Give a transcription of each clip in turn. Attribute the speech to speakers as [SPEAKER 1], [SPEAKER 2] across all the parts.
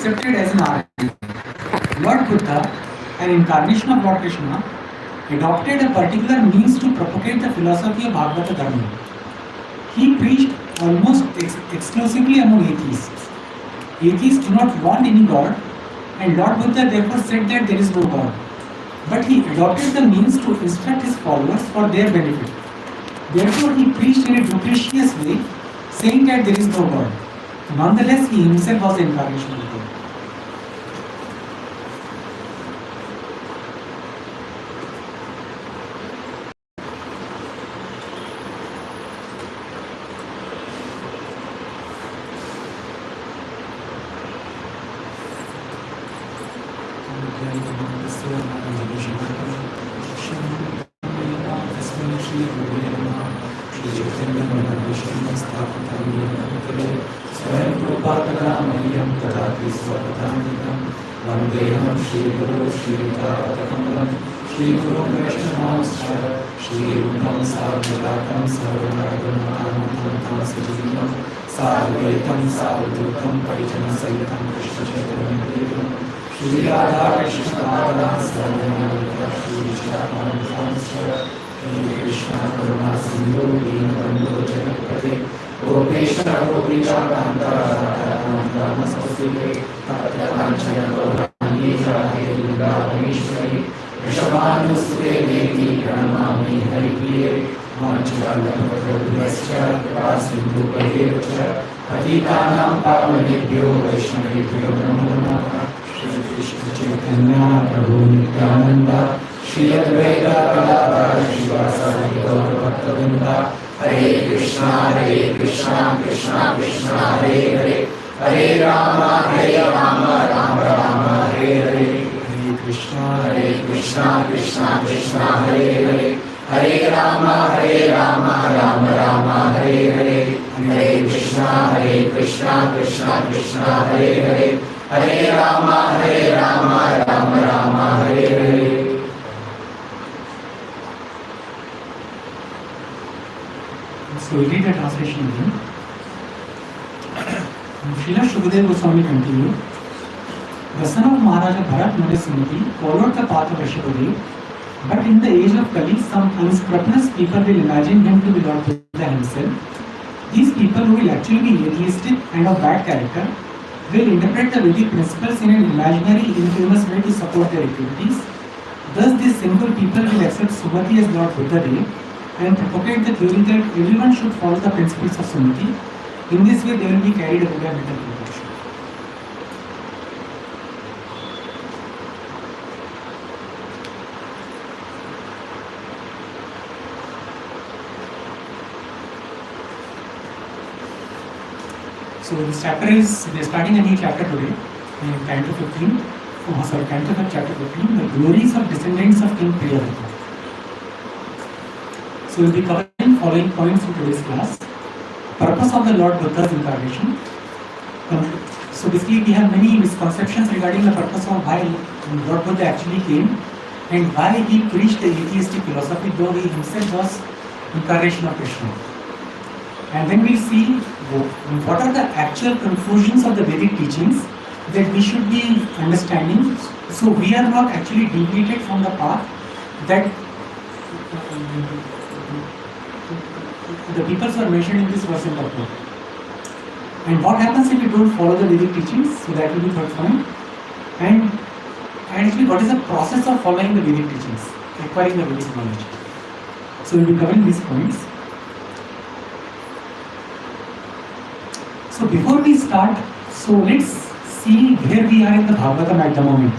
[SPEAKER 1] accepted as an archetype. Lord Buddha, an incarnation of Lord Krishna, adopted a particular means to propagate the philosophy of Bhagavata Dharma. He preached almost exclusively among atheists. Atheists do not want any God, and Lord Buddha therefore said that there is no God. But he adopted the means to instruct his followers for their benefit. Therefore, he preached in a duplicitous way, saying that there is no God. Nonetheless, he himself was the incarnation of God. So we read the translation again. Srila Shukadeva Goswami continued. The son of Maharaja Bharat Munismati followed the path of Rishabhadev, but in the age of Kali, some unscrupulous people will imagine him to be Lord Buddha himself. These people, who will actually be atheistic and of bad character, will interpret the Vedic principles in an imaginary, infamous way to support their activities. Thus, these sinful people will accept Sumati as Lord Buddha Dev and propagate the theory that everyone should follow the principles of Sumati. In this way, they will be carried away by mental compulsion. So this chapter is, we are starting a new chapter today, in Canto 15, Canto 5, chapter 15, the glories of descendants of King Priyavata. So we will be covering following points in today's class. Purpose of the Lord Buddha's incarnation. So basically we have many misconceptions regarding the purpose of why Lord Buddha actually came and why he preached the atheistic philosophy, though he himself was incarnation of Krishna. And then we see what are the actual conclusions of the Vedic teachings that we should be understanding. So we are not actually deviated from the path that the peoples who are mentioned in this verse in the book. And what happens if we don't follow the Vedic teachings? So that will be third point. And actually, what is the process of following the Vedic teachings, acquiring the Vedic knowledge? So we will be covering these points. So before we start, so let's see where we are in the Bhagavatam at the moment.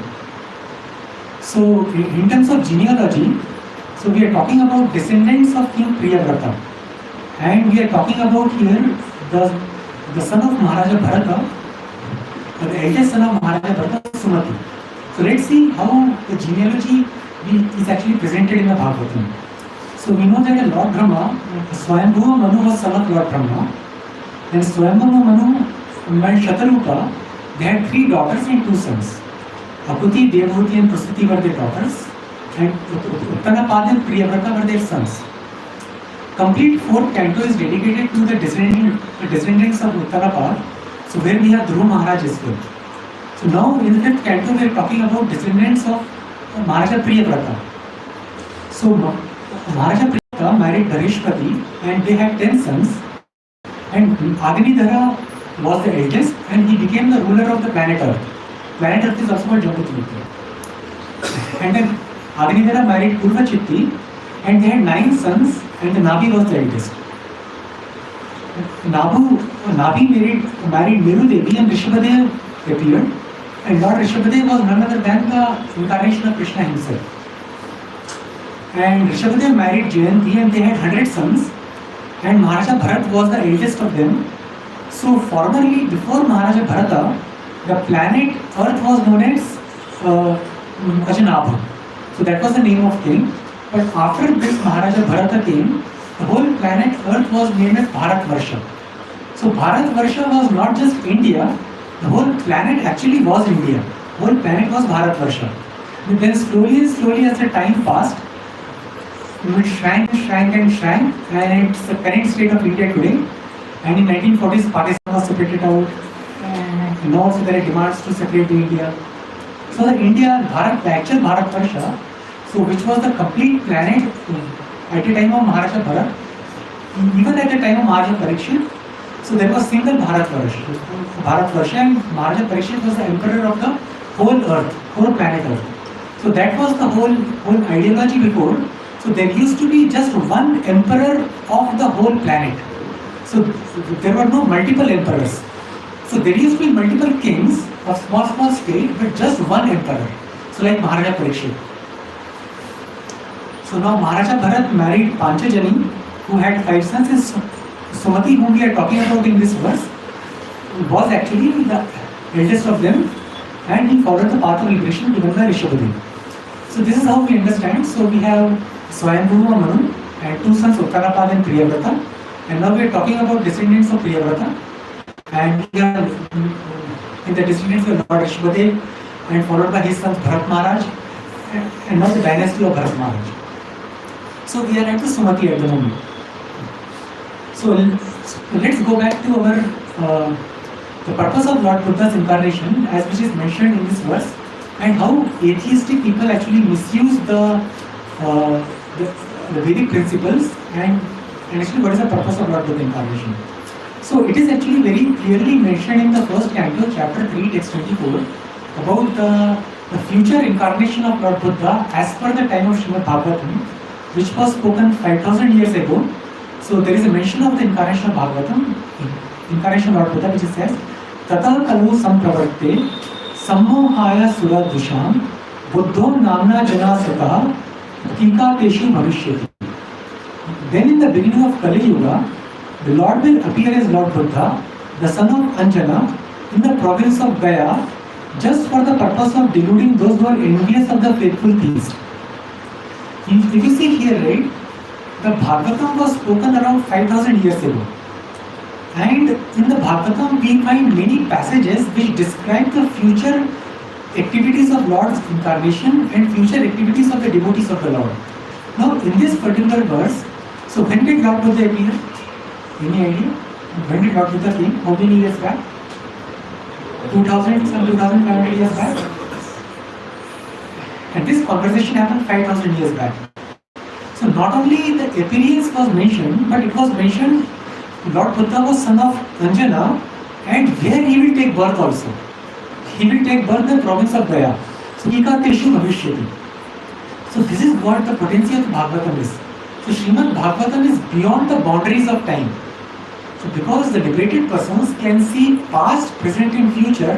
[SPEAKER 1] So in terms of genealogy, so we are talking about descendants of King Priyavrata. And we are talking about here the son of Maharaja Bharata, the eldest son of Maharaja Bharata, Sumati. So let's see how the genealogy is actually presented in the Bhagavatam. So we know that the Lord Brahma, Swayambhuva Manu was son of Lord Brahma. Then Swayambhuva Manu and Shatarupa, they had 3 daughters and 2 sons. Akuti, Devhuti and Prasuti were their daughters, and Uttanapad and Priyavrata were their sons. Complete 4th canto is dedicated to the descendants of Uttanapad, so where we have Dhruv Maharaj as well. So now in the fifth canto we are talking about descendants of Maharaja Priyavrata. So Maharaja Priyavrata married Dhareshpati and they had 10 sons, and Agnidhara was the eldest and he became the ruler of the planet Earth. Planet Earth is also called Jambutimitra. And then Agnidhara married Purvachitti and they had 9 sons and the Nabi was the eldest. Nabi married Meru Devi and Rishabhadev appeared, and Lord Rishabhadev was none other than the incarnation of Krishna himself. And Rishabhadev married Jayanti and they had 100 sons, and Maharaja Bharat was the eldest of them. So formerly, before Maharaja Bharata, the planet Earth was known as Ajanabha. So that was the name of king. But after this Maharaja Bharata came, the whole planet Earth was named as Bharatvarsha. So Bharatvarsha was not just India, the whole planet actually was India. The whole planet was Bharatvarsha. But then slowly as the time passed, it shrank and it's the current state of India today. And in 1940s, Pakistan was separated out. And now also there are demands to separate India. So the actual Bharatvarsha, so which was the complete planet at the time of Maharaja Bharat, even at the time of Maharaja Parikshit, so there was single Bharatvarsha, and Maharaja Parikshit was the emperor of the whole earth, whole planet Earth. So that was the whole ideology before. So there used to be just one emperor of the whole planet. So there were no multiple emperors. So there used to be multiple kings of small scale, but just one emperor. So like Maharaja Parikshit. So now Maharaja Bharat married Panchajani, who had 5 sons. And Sumati, whom we are talking about in this verse, was actually the eldest of them, and he followed the path of liberation given by Rishabhadev. So this is how we understand. So we have Swayambhu and Manu and 2 sons, Uttarapad and Priyavrata. And now we are talking about descendants of Priyavrata. And we are in the descendants of Lord Rishabhadev and followed by his son Bharat Maharaj, and now the dynasty of Bharat Maharaj. So we are at the Sumati at the moment. So let's go back to our the purpose of Lord Buddha's incarnation, as which is mentioned in this verse, and how atheistic people actually misuse the Vedic principles, and actually what is the purpose of Lord Buddha's incarnation. So it is actually very clearly mentioned in the first canto, chapter 3, text 24, about the future incarnation of Lord Buddha as per the time of Srimad Bhagavatam, which was spoken 5,000 years ago. So there is a mention of the incarnation of Bhagavatam, incarnation of Lord Buddha, which says, Tata kalu sampravarte sammohaya suradhusham buddho namna jana sata tika teshu bhavishyati. Then in the beginning of Kali Yuga, the Lord will appear as Lord Buddha, the son of Anjana, in the province of Gaya, just for the purpose of deluding those who are envious of the faithful thieves. If you see here, right, the Bhagavatam was spoken around 5,000 years ago. And in the Bhagavatam, we find many passages which describe the future activities of Lord's incarnation and future activities of the devotees of the Lord. Now, in this particular verse, so when did Lord Buddha appear? Any idea? When did Lord Buddha came? How many years back? 2,500 years back. And this conversation happened 5,000 years back. So not only the appearance was mentioned, but it was mentioned Lord Buddha was son of Anjana, and where he will take birth also. He will take birth in the province of Gaya. So Ika Teshu Bhavishyati. So this is what the potency of Bhagavatam is. So Srimad Bhagavatam is beyond the boundaries of time. So because the liberated persons can see past, present and future,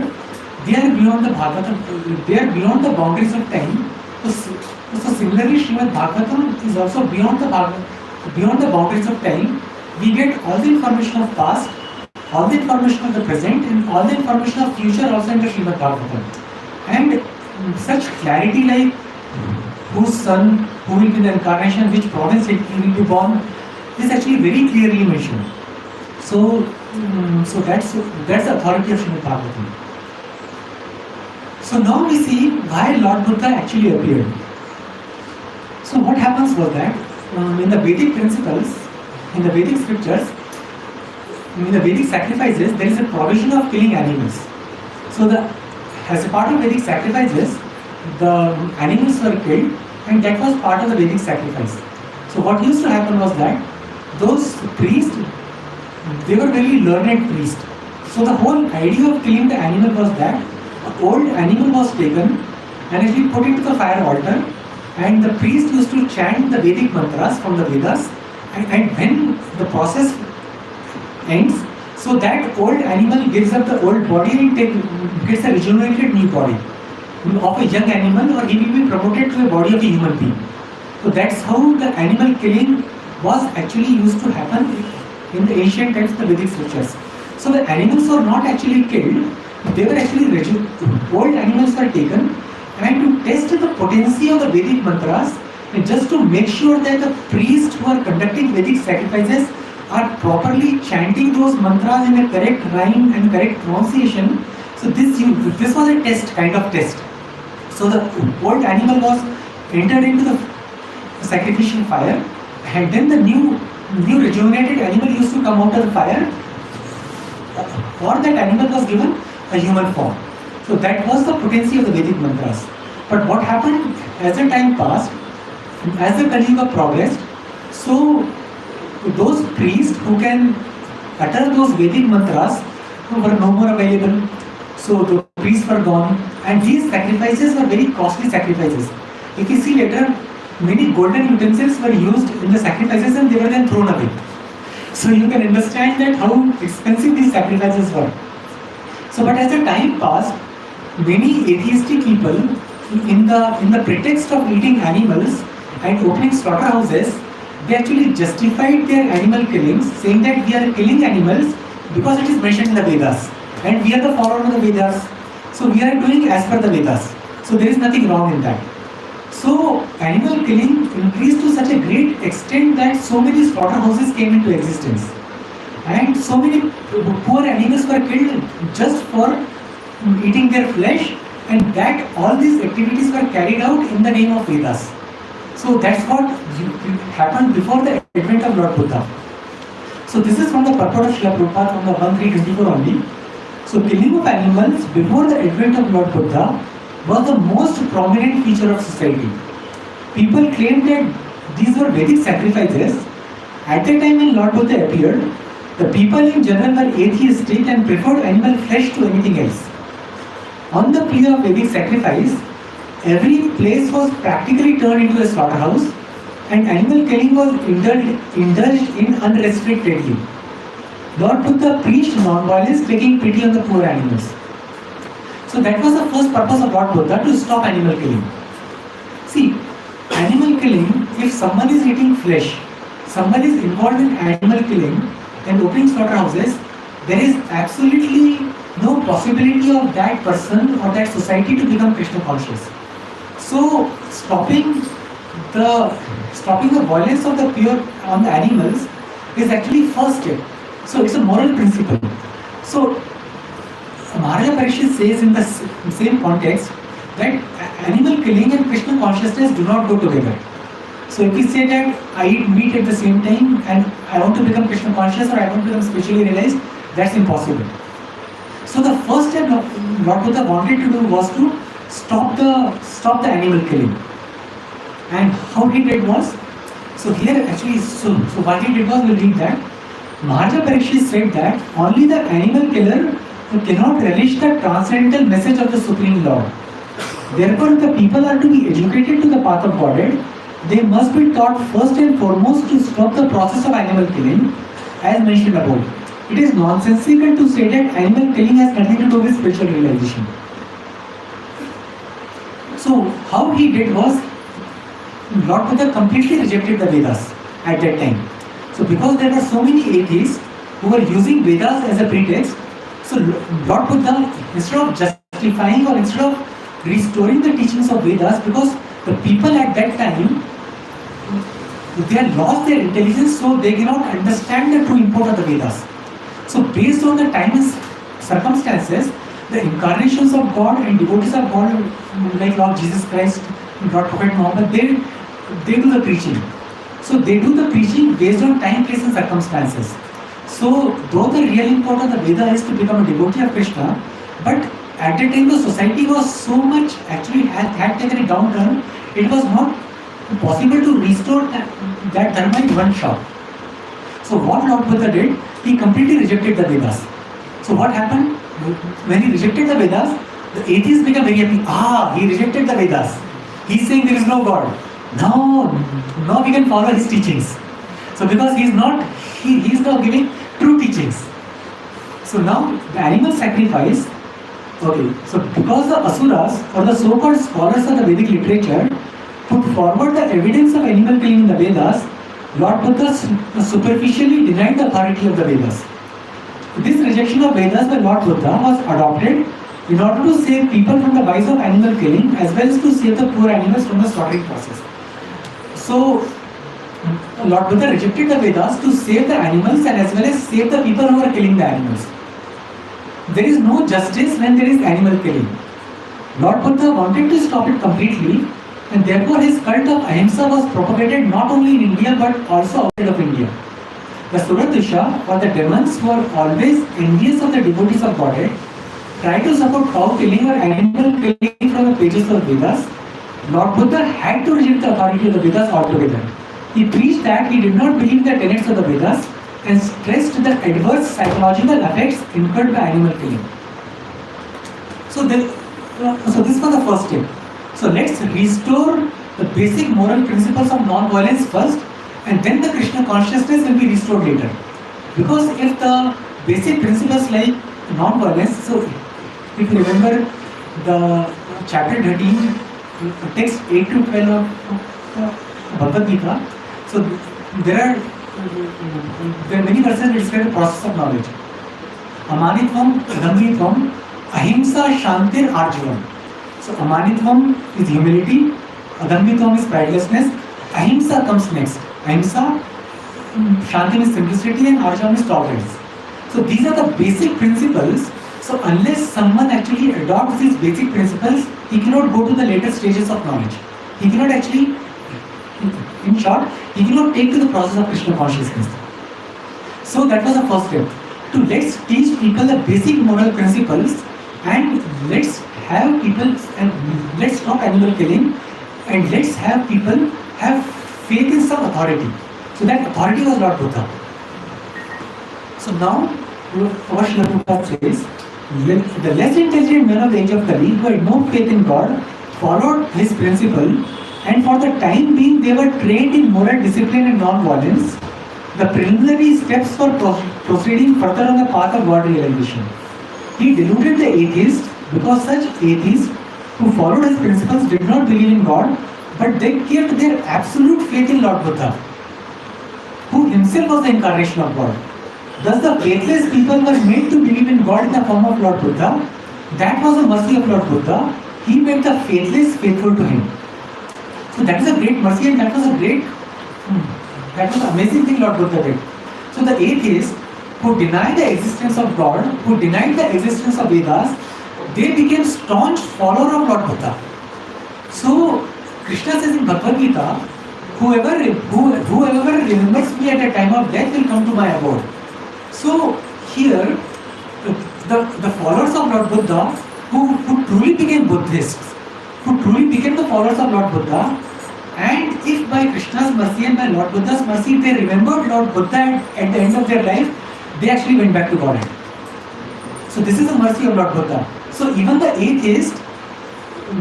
[SPEAKER 1] they are beyond the Bhagavatam, they are beyond the boundaries of time. So similarly, Srimad Bhagavatam is also beyond the boundaries of time. We get all the information of past, all the information of the present, and all the information of future also in the Srimad Bhagavatam. And such clarity like whose son, who will be the incarnation, which province he will be born, is actually very clearly mentioned. So that's the authority of Srimad Bhagavatam. So now we see why Lord Buddha actually appeared. So what happens was that in the Vedic principles, in the Vedic scriptures, in the Vedic sacrifices, there is a provision of killing animals. So the as a part of Vedic sacrifices, the animals were killed, and that was part of the Vedic sacrifice. So what used to happen was that those priests, they were very learned priests. So the whole idea of killing the animal was that an old animal was taken and actually put into the fire altar, and the priest used to chant the Vedic mantras from the Vedas, and when the process ends, so that old animal gives up the old body and gets a regenerated new body of a young animal, or he will be promoted to a body of a human being. So that's how the animal killing was actually used to happen in the ancient times, the Vedic scriptures. So the animals were not actually killed, they were actually old animals were taken, and to test the potency of the Vedic mantras, and just to make sure that the priests who are conducting Vedic sacrifices are properly chanting those mantras in a correct rhyme and correct pronunciation. So this was a test, kind of test. So the old animal was entered into the sacrificial fire, and then the new rejuvenated animal used to come out of the fire, or that animal was given a human form. So that was the potency of the Vedic mantras. But what happened as the time passed, as the Kali Yuga progressed, so those priests who can utter those Vedic mantras were no more available. So the priests were gone, and these sacrifices were very costly sacrifices. If you see later, many golden utensils were used in the sacrifices and they were then thrown away. So you can understand that how expensive these sacrifices were. So but as the time passed, many atheistic people, in the pretext of eating animals and opening slaughterhouses, they actually justified their animal killings, saying that we are killing animals because it is mentioned in the Vedas, and we are the follower of the Vedas, so we are doing as per the Vedas. So there is nothing wrong in that. So animal killing increased to such a great extent that so many slaughterhouses came into existence, and so many poor animals were killed just for eating their flesh, and that all these activities were carried out in the name of Vedas. So that's what happened before the advent of Lord Buddha. So this is from the purport of Srila Prabhupada from the 1324 only. So killing of animals before the advent of Lord Buddha was the most prominent feature of society. People claimed that these were Vedic sacrifices. At the time when Lord Buddha appeared, the people in general were atheistic and preferred animal flesh to anything else. On the plea of Vedic sacrifice, every place was practically turned into a slaughterhouse, and animal killing was indulged in unrestrictedly. Lord Buddha preached non-violence, taking pity on the poor animals. So that was the first purpose of Lord Buddha, to stop animal killing. See, animal killing, if someone is eating flesh, someone is involved in animal killing and opening slaughterhouses, there is absolutely no possibility of that person or that society to become Krishna conscious. So stopping the violence of the pure on the animals is actually first step. So it's a moral principle. So Maharaja Parikshit says in the same context that animal killing and Krishna consciousness do not go together. So if we say that I eat meat at the same time and I want to become Krishna conscious or I want to become spiritually realized, that's impossible. So the first step Lord Buddha wanted to do was to stop the animal killing. And how he did was, so here actually, so what he did was, we'll read that. Maharaja Parikshit said that only the animal killer cannot relish the transcendental message of the Supreme Lord. Therefore, if the people are to be educated to the path of Godhead, they must be taught first and foremost to stop the process of animal killing, as mentioned above. It is nonsensical to say that animal killing has nothing to do with spiritual realization. So, how he did was, Lord Buddha completely rejected the Vedas at that time. So, because there were so many atheists who were using Vedas as a pretext, so Lord Buddha, instead of justifying or instead of restoring the teachings of Vedas, because the people at that time, they had lost their intelligence, so they cannot understand the true import of the Vedas. So based on the time and circumstances, the incarnations of God and devotees of God, like Lord Jesus Christ, Lord Prophet Muhammad, they do the preaching. So they do the preaching based on time, place and circumstances. So though the real import of the Veda is to become a devotee of Krishna, but at that time the society was so much actually had taken a downturn, it was not possible to restore that dharma in one shot. So what Lord Buddha did, he completely rejected the Vedas. So what happened? When he rejected the Vedas, the atheists became very happy. He rejected the Vedas. He's saying there is no God. Now we can follow his teachings. So because he is not giving true teachings. So now the animal sacrifice, okay, so because the asuras or the so-called scholars of the Vedic literature put forward the evidence of animal killing in the Vedas, Lord Buddha superficially denied the authority of the Vedas. This rejection of Vedas by Lord Buddha was adopted in order to save people from the vice of animal killing as well as to save the poor animals from the slaughtering process. So Lord Buddha rejected the Vedas to save the animals and as well as save the people who are killing the animals. There is no justice when there is animal killing. Lord Buddha wanted to stop it completely, and therefore his cult of ahimsa was propagated not only in India but also outside of India. The Suradusha or the demons who are always envious of the devotees of Godhead try to support cow killing or animal killing from the pages of Vedas. Lord Buddha had to reject the authority of the Vedas altogether. He preached that he did not believe the tenets of the Vedas and stressed the adverse psychological effects incurred by animal killing. So this was the first step. So let's restore the basic moral principles of non-violence first, and then the Krishna consciousness will be restored later. Because if the basic principles like non-violence, so if you remember the chapter 13, text 8 to 12 of Bhagavad Gita, so there are many verses that describe the process of knowledge. Amanitvam, Adambitvam, Ahimsa, Shantir, Arjavam. So Amanitvam is humility, Adambitvam is pridelessness, Ahimsa comes next. Ahimsa, Shantim is simplicity, and Arjavam is tolerance. So these are the basic principles. So unless someone actually adopts these basic principles, he cannot go to the later stages of knowledge. He cannot actually, in short, he cannot take to the process of Krishna consciousness. So that was the first step. Let's teach people the basic moral principles, and let's have people, and let's stop animal killing, and let's have people have faith in some authority. So that authority was Lord Buddha. So now, what Srila Prabhupada says, the less intelligent men of the age of Kali who had no faith in God followed his principle, and for the time being they were trained in moral discipline and non-violence. The preliminary steps for proceeding further on the path of God realization. He deluded the atheists because such atheists who followed his principles did not believe in God, but they kept their absolute faith in Lord Buddha, who himself was the incarnation of God. Thus the faithless people were made to believe in God in the form of Lord Buddha. That was the mercy of Lord Buddha. He made the faithless faithful to him. So that is a great mercy, and that was an amazing thing Lord Buddha did. So the atheists who denied the existence of God, who denied the existence of Vedas, they became staunch followers of Lord Buddha. So Krishna says in Bhagavad Gita, whoever remembers me at the time of death will come to my abode. So here, the followers of Lord Buddha, who truly became Buddhists, who truly became the followers of Lord Buddha, and if by Krishna's mercy and by Lord Buddha's mercy they remembered Lord Buddha at the end of their life, they actually went back to Godhead. So this is the mercy of Lord Buddha. So even the atheists,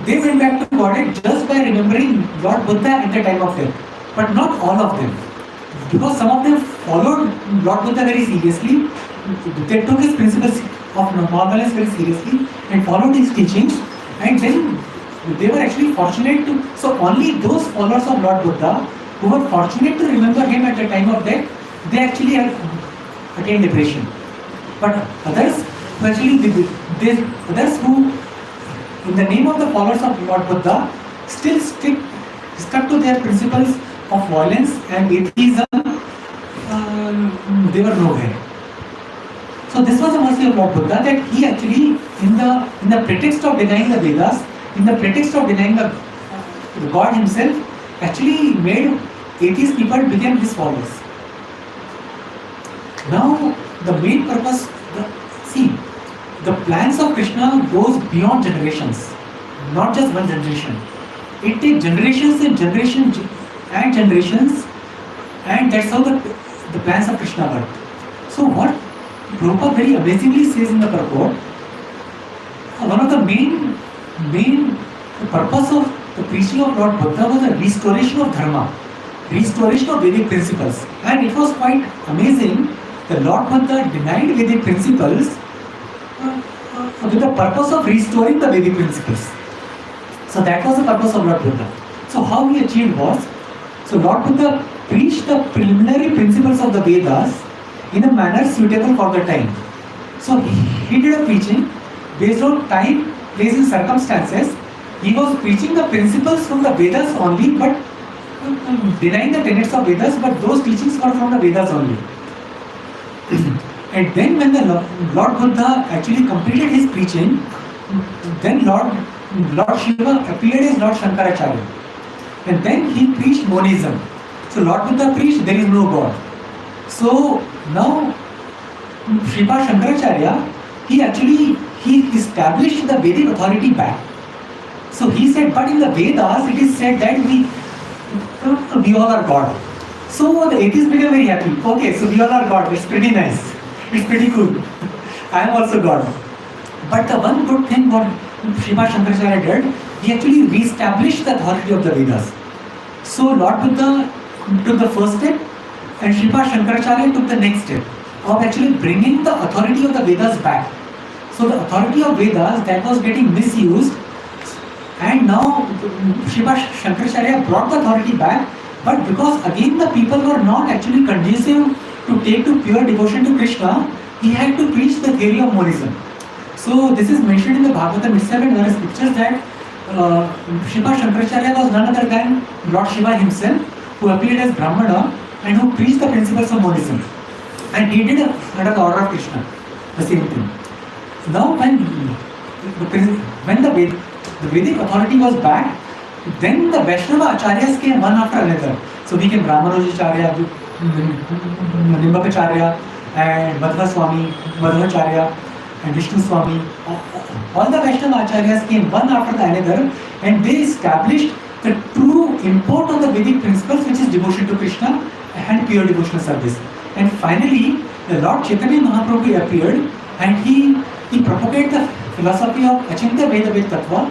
[SPEAKER 1] they went back to Godhead just by remembering Lord Buddha at the time of death. But not all of them. Because some of them followed Lord Buddha very seriously. They took his principles of non-violence very seriously and followed his teachings. And then they were actually fortunate to, so only those followers of Lord Buddha who were fortunate to remember him at the time of death, they actually attained liberation. But others who in the name of the followers of Lord Buddha, still stuck to their principles of violence and atheism, they were nowhere. So this was the mercy of Lord Buddha, that he actually, in the pretext of denying the Vedas, in the pretext of denying the God himself, actually made atheist people become his followers. Now, the main purpose, the the plans of Krishna goes beyond generations, not just one generation. It takes generations and generations, and that's how the plans of Krishna work. So what Prabhupada very amazingly says in the purport, one of the main purpose of the preaching of Lord Buddha was the restoration of dharma, restoration of Vedic principles. And it was quite amazing. The Lord Buddha denied Vedic principles with the purpose of restoring the Vedic principles. So that was the purpose of Lord Buddha. So how he achieved was, so Lord Buddha preached the preliminary principles of the Vedas in a manner suitable for the time. So he did a preaching based on time, place and circumstances. He was preaching the principles from the Vedas only, but denying the tenets of Vedas, but those teachings were from the Vedas only. And then when the Lord Buddha actually completed his preaching, then Lord Shiva appeared as Lord Shankaracharya. And then he preached monism. So Lord Buddha preached there is no God. So now Shiva Shankaracharya, he established the Vedic authority back. So he said, but in the Vedas it is said that we all are God. So the atheists became very happy. Okay, so we all are God. It's pretty nice. It's pretty cool. I am also God. But the one good thing what Shiva Shankaracharya did, he actually re-established the authority of the Vedas. So Lord Buddha took the first step and Shiva Shankaracharya took the next step of actually bringing the authority of the Vedas back. So the authority of Vedas that was getting misused, and now Shiva Shankaracharya brought the authority back, but because again the people were not actually conducive to take to pure devotion to Krishna, he had to preach the theory of monism. So this is mentioned in the Bhagavatam itself and other scriptures that Shiva Shankaracharya was none other than Lord Shiva himself, who appeared as Brahmana and who preached the principles of monism. And he did under the order of Krishna, the same thing. Now when the Vedic authority was back, then the Vaishnava acharyas came one after another. So we came Ramanujacharya, Nimbakacharya, and Madhvacharya, and Vishnu Swami. All the Vaishnava acharyas came one after the another, and they established the true import of the Vedic principles, which is devotion to Krishna and pure devotional service. And finally, the Lord Chaitanya Mahaprabhu appeared, and he propagated the philosophy of Achintya Veda Ved Tattva,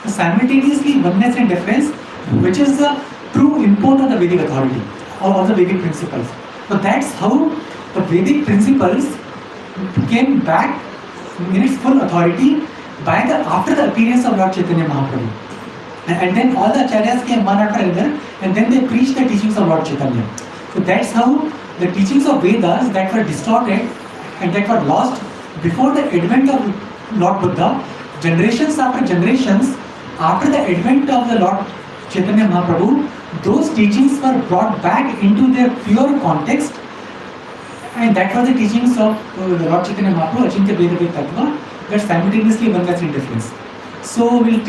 [SPEAKER 1] simultaneously oneness and difference, which is the true import of the Vedic authority or the Vedic principles. So that's how the Vedic principles came back in its full authority after the appearance of Lord Chaitanya Mahaprabhu. And then all the acharyas came one after another, and then they preached the teachings of Lord Chaitanya. So that's how the teachings of Vedas that were distorted and that were lost before the advent of Lord Buddha, generations after generations, after the advent of the Lord Chaitanya Mahaprabhu, those teachings were brought back into their pure context, and that was the teachings of the Lord Chaitanya Mahaprabhu, Achintya Veda Ved Tattva, that simultaneously oneness and difference. So we'll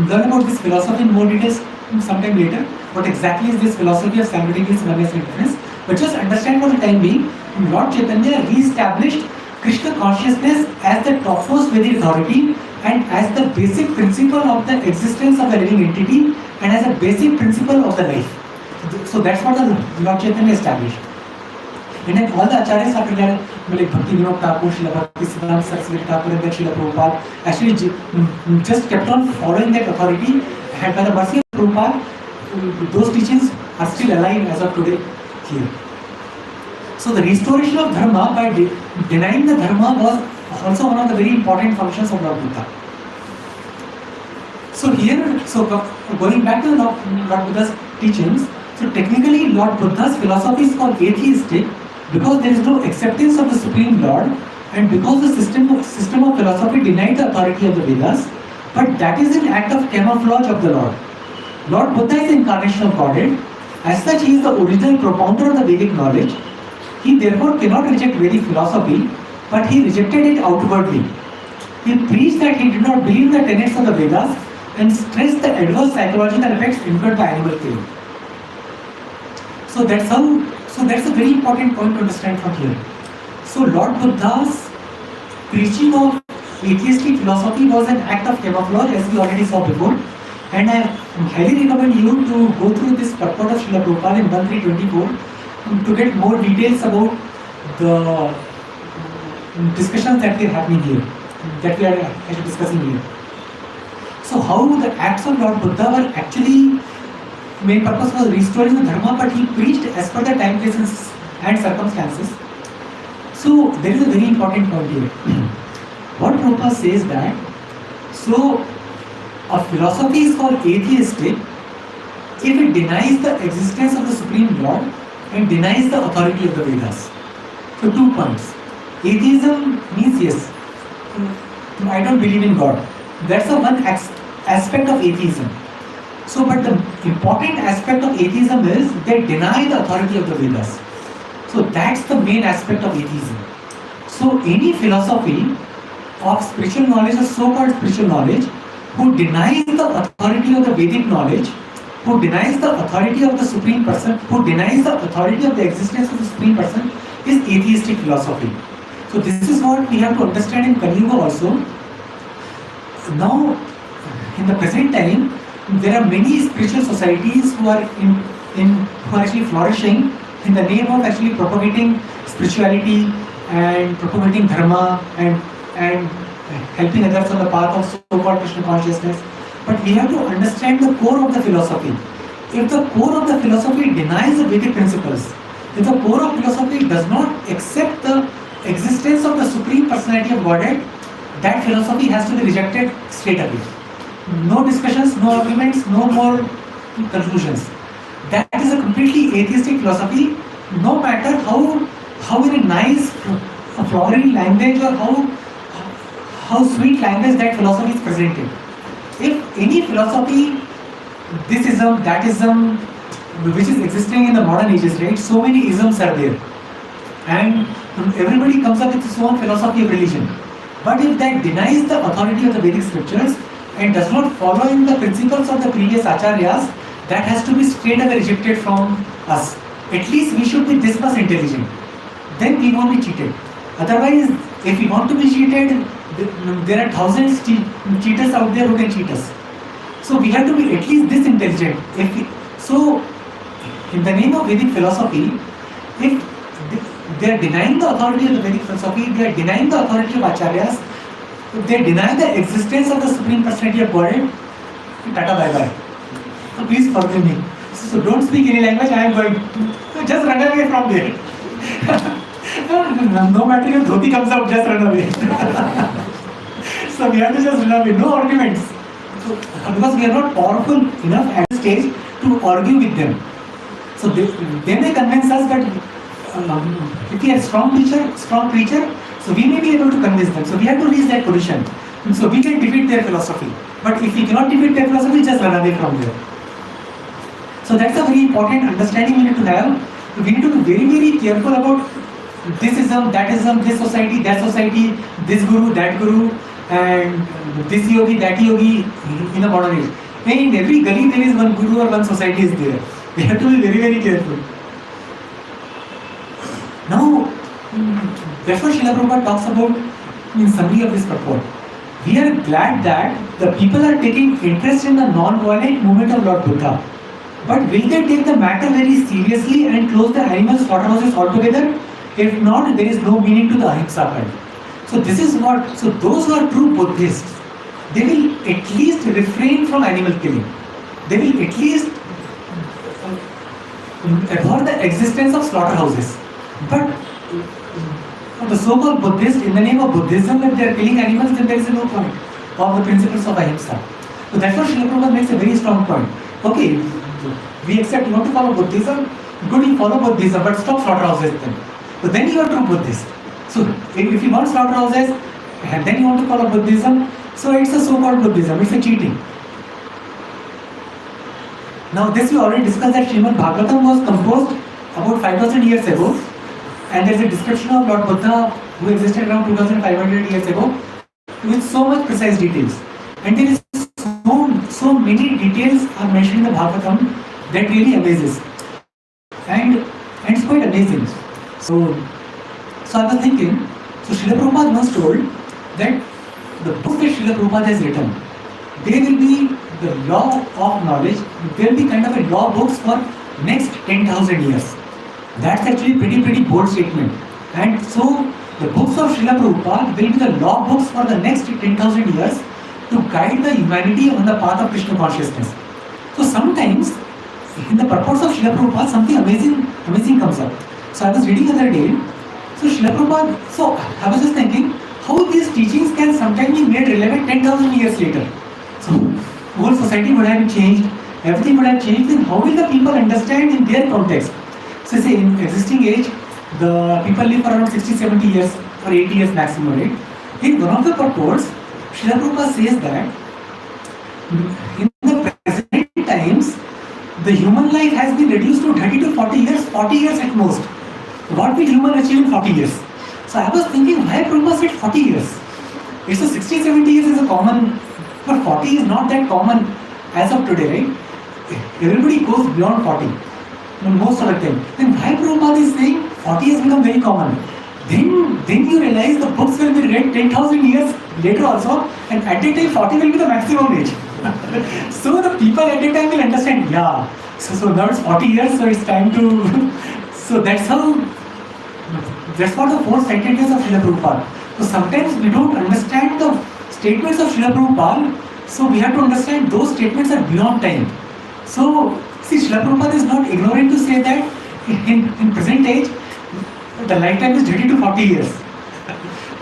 [SPEAKER 1] learn about this philosophy in more details sometime later. What exactly is this philosophy of simultaneous oneness and difference? But just understand for the time being, Lord Chaitanya re-established Krishna consciousness as the topmost Vedic authority and as the basic principle of the existence of the living entity and as a basic principle of the life. So that's what the Lord Chaitanya established. And then all the acharyas after that, like Bhakti Vinod Thakur, Srila Bhakti Siddhanta Saraswati Thakur, and then Srila Prabhupada, actually just kept on following that authority. And by the mercy of Prabhupada, those teachings are still alive as of today here. So the restoration of dharma by denying the dharma was also one of the very important functions of Lord Buddha. So here, going back to Lord Buddha's teachings, so technically Lord Buddha's philosophy is called atheistic because there is no acceptance of the Supreme Lord and because the system of philosophy denied the authority of the Vedas, but that is an act of camouflage of the Lord. Lord Buddha is the incarnation of Godhead. As such, he is the original propounder of the Vedic knowledge. He therefore cannot reject Vedic philosophy, but he rejected it outwardly. He preached that he did not believe in the tenets of the Vedas and stressed the adverse psychological effects incurred by animal killing. So that's a very important point to understand from here. So Lord Buddha's preaching of atheistic philosophy was an act of camouflage, as we already saw before. And I highly recommend you to go through this purport of Srila Prabhupada in 1324 to get more details about the discussions that we are happening here, that we are actually discussing here. So how the acts of Lord Buddha were actually, main purpose was restoring the dharma, but he preached as per the time, places and circumstances. So there is a very important point here. What Prabhupada says that, so a philosophy is called atheistic if it denies the existence of the Supreme Lord and denies the authority of the Vedas. So 2 points. Atheism means yes, I don't believe in God. That's the one aspect of atheism. So, but the important aspect of atheism is they deny the authority of the Vedas. So that's the main aspect of atheism. So any philosophy of spiritual knowledge or so-called spiritual knowledge who denies the authority of the Vedic knowledge, who denies the authority of the Supreme Person, who denies the authority of the existence of the Supreme Person is atheistic philosophy. So this is what we have to understand in Kali Yuga also. Now, in the present time, there are many spiritual societies who are who are actually flourishing in the name of actually propagating spirituality and propagating dharma and helping others on the path of so-called Krishna consciousness. But we have to understand the core of the philosophy. If the core of the philosophy denies the Vedic principles, if the core of philosophy does not accept the existence of the Supreme Personality of Godhead, that philosophy has to be rejected straight away. No discussions, no arguments, no more conclusions. That is a completely atheistic philosophy, no matter how very nice, flowery language or how sweet language that philosophy is presented. If any philosophy, thisism, thatism, which is existing in the modern ages, right? So many isms are there. And everybody comes up with his own philosophy of religion. But if that denies the authority of the Vedic scriptures and does not follow in the principles of the previous acharyas, that has to be straight away rejected from us. At least we should be this much intelligent. Then we won't be cheated. Otherwise, if we want to be cheated, there are thousands cheaters out there who can cheat us. So we have to be at least this intelligent. So, in the name of Vedic philosophy, if they are denying the authority of the Vedic philosophy, they are denying the authority of acharyas, they deny the existence of the Supreme Personality of Godhead, tata bye bye. So please forgive me. So don't speak any language, I am going. Just run away from there. No matter if dhoti comes out, just run away. So we have to just run away, no arguments. Because we are not powerful enough at this stage to argue with them. So they may convince us that if we are strong preacher, so we may be able to convince them. So we have to reach that position. So we can defeat their philosophy. But if we cannot defeat their philosophy, just run away from there. So that's a very important understanding we need to have. We need to be very, very careful about thisism, thatism, this society, that society, this guru, that guru, and this yogi, that yogi in a modern age. In every gully there is one guru or one society is there. We have to be very, very careful. Now, that's what Srila Prabhupada talks about in summary of this purport. We are glad that the people are taking interest in the non-violent movement of Lord Buddha. But will they take the matter very seriously and close the animal slaughterhouses altogether? If not, there is no meaning to the ahimsa cult. So this is what, so those who are true Buddhists, they will at least refrain from animal killing. They will at least abhor the existence of slaughterhouses. But for the so-called Buddhists, in the name of Buddhism, if they are killing animals, then there is no point of the principles of ahimsa. So that's what Srila Prabhupada makes a very strong point. Okay, we accept you want to follow Buddhism, good, you follow Buddhism, but stop slaughterhouses then. So then you are true Buddhist. So if you want slaughterhouses, and then you want to follow Buddhism, so it's a so-called Buddhism, it's a cheating. Now this we already discussed that Srimad Bhagavatam was composed about 5000 years ago, and there is a description of Lord Buddha who existed around 2500 years ago with so much precise details. And there is so many details are mentioned in the Bhagavatam that really amazes. And it's quite amazing. So I was thinking, so Srila Prabhupada once told that the books that Srila Prabhupada has written, they will be the law of knowledge. They will be kind of a law books for next 10,000 years. That's actually pretty bold statement. And so the books of Srila Prabhupada will be the law books for the next 10,000 years to guide the humanity on the path of Krishna consciousness. So sometimes in the purpose of Srila Prabhupada, something amazing comes up. So I was reading the other day, so Srila Prabhupada, so I was just thinking, how these teachings can sometimes be made relevant 10,000 years later. So whole society would have changed, everything would have changed, then how will the people understand in their context? So say in existing age, the people live for around 60, 70 years or 80 years maximum, right? In one of the purports, Srila Prabhupada says that in the present times, the human life has been reduced to 30 to 40 years at most. What will human achieve in 40 years? So I was thinking, why Prabhupada said 40 years? It's a 60, 70 years is a common, but 40 is not that common as of today, right? Everybody goes beyond 40, most of the time. Then why Prabhupada is saying 40 has become very common? Then you realize the books will be read 10,000 years later also, and at that time 40 will be the maximum age. So the people at that time will understand, yeah, so now it's 40 years, so it's time to, so that's what the 4 sentences of Srila Prabhupada. So sometimes we don't understand the statements of Srila Prabhupada, so we have to understand those statements are beyond time. So see, Srila Prabhupada is not ignorant to say that in present age, the lifetime is 30 to 40 years.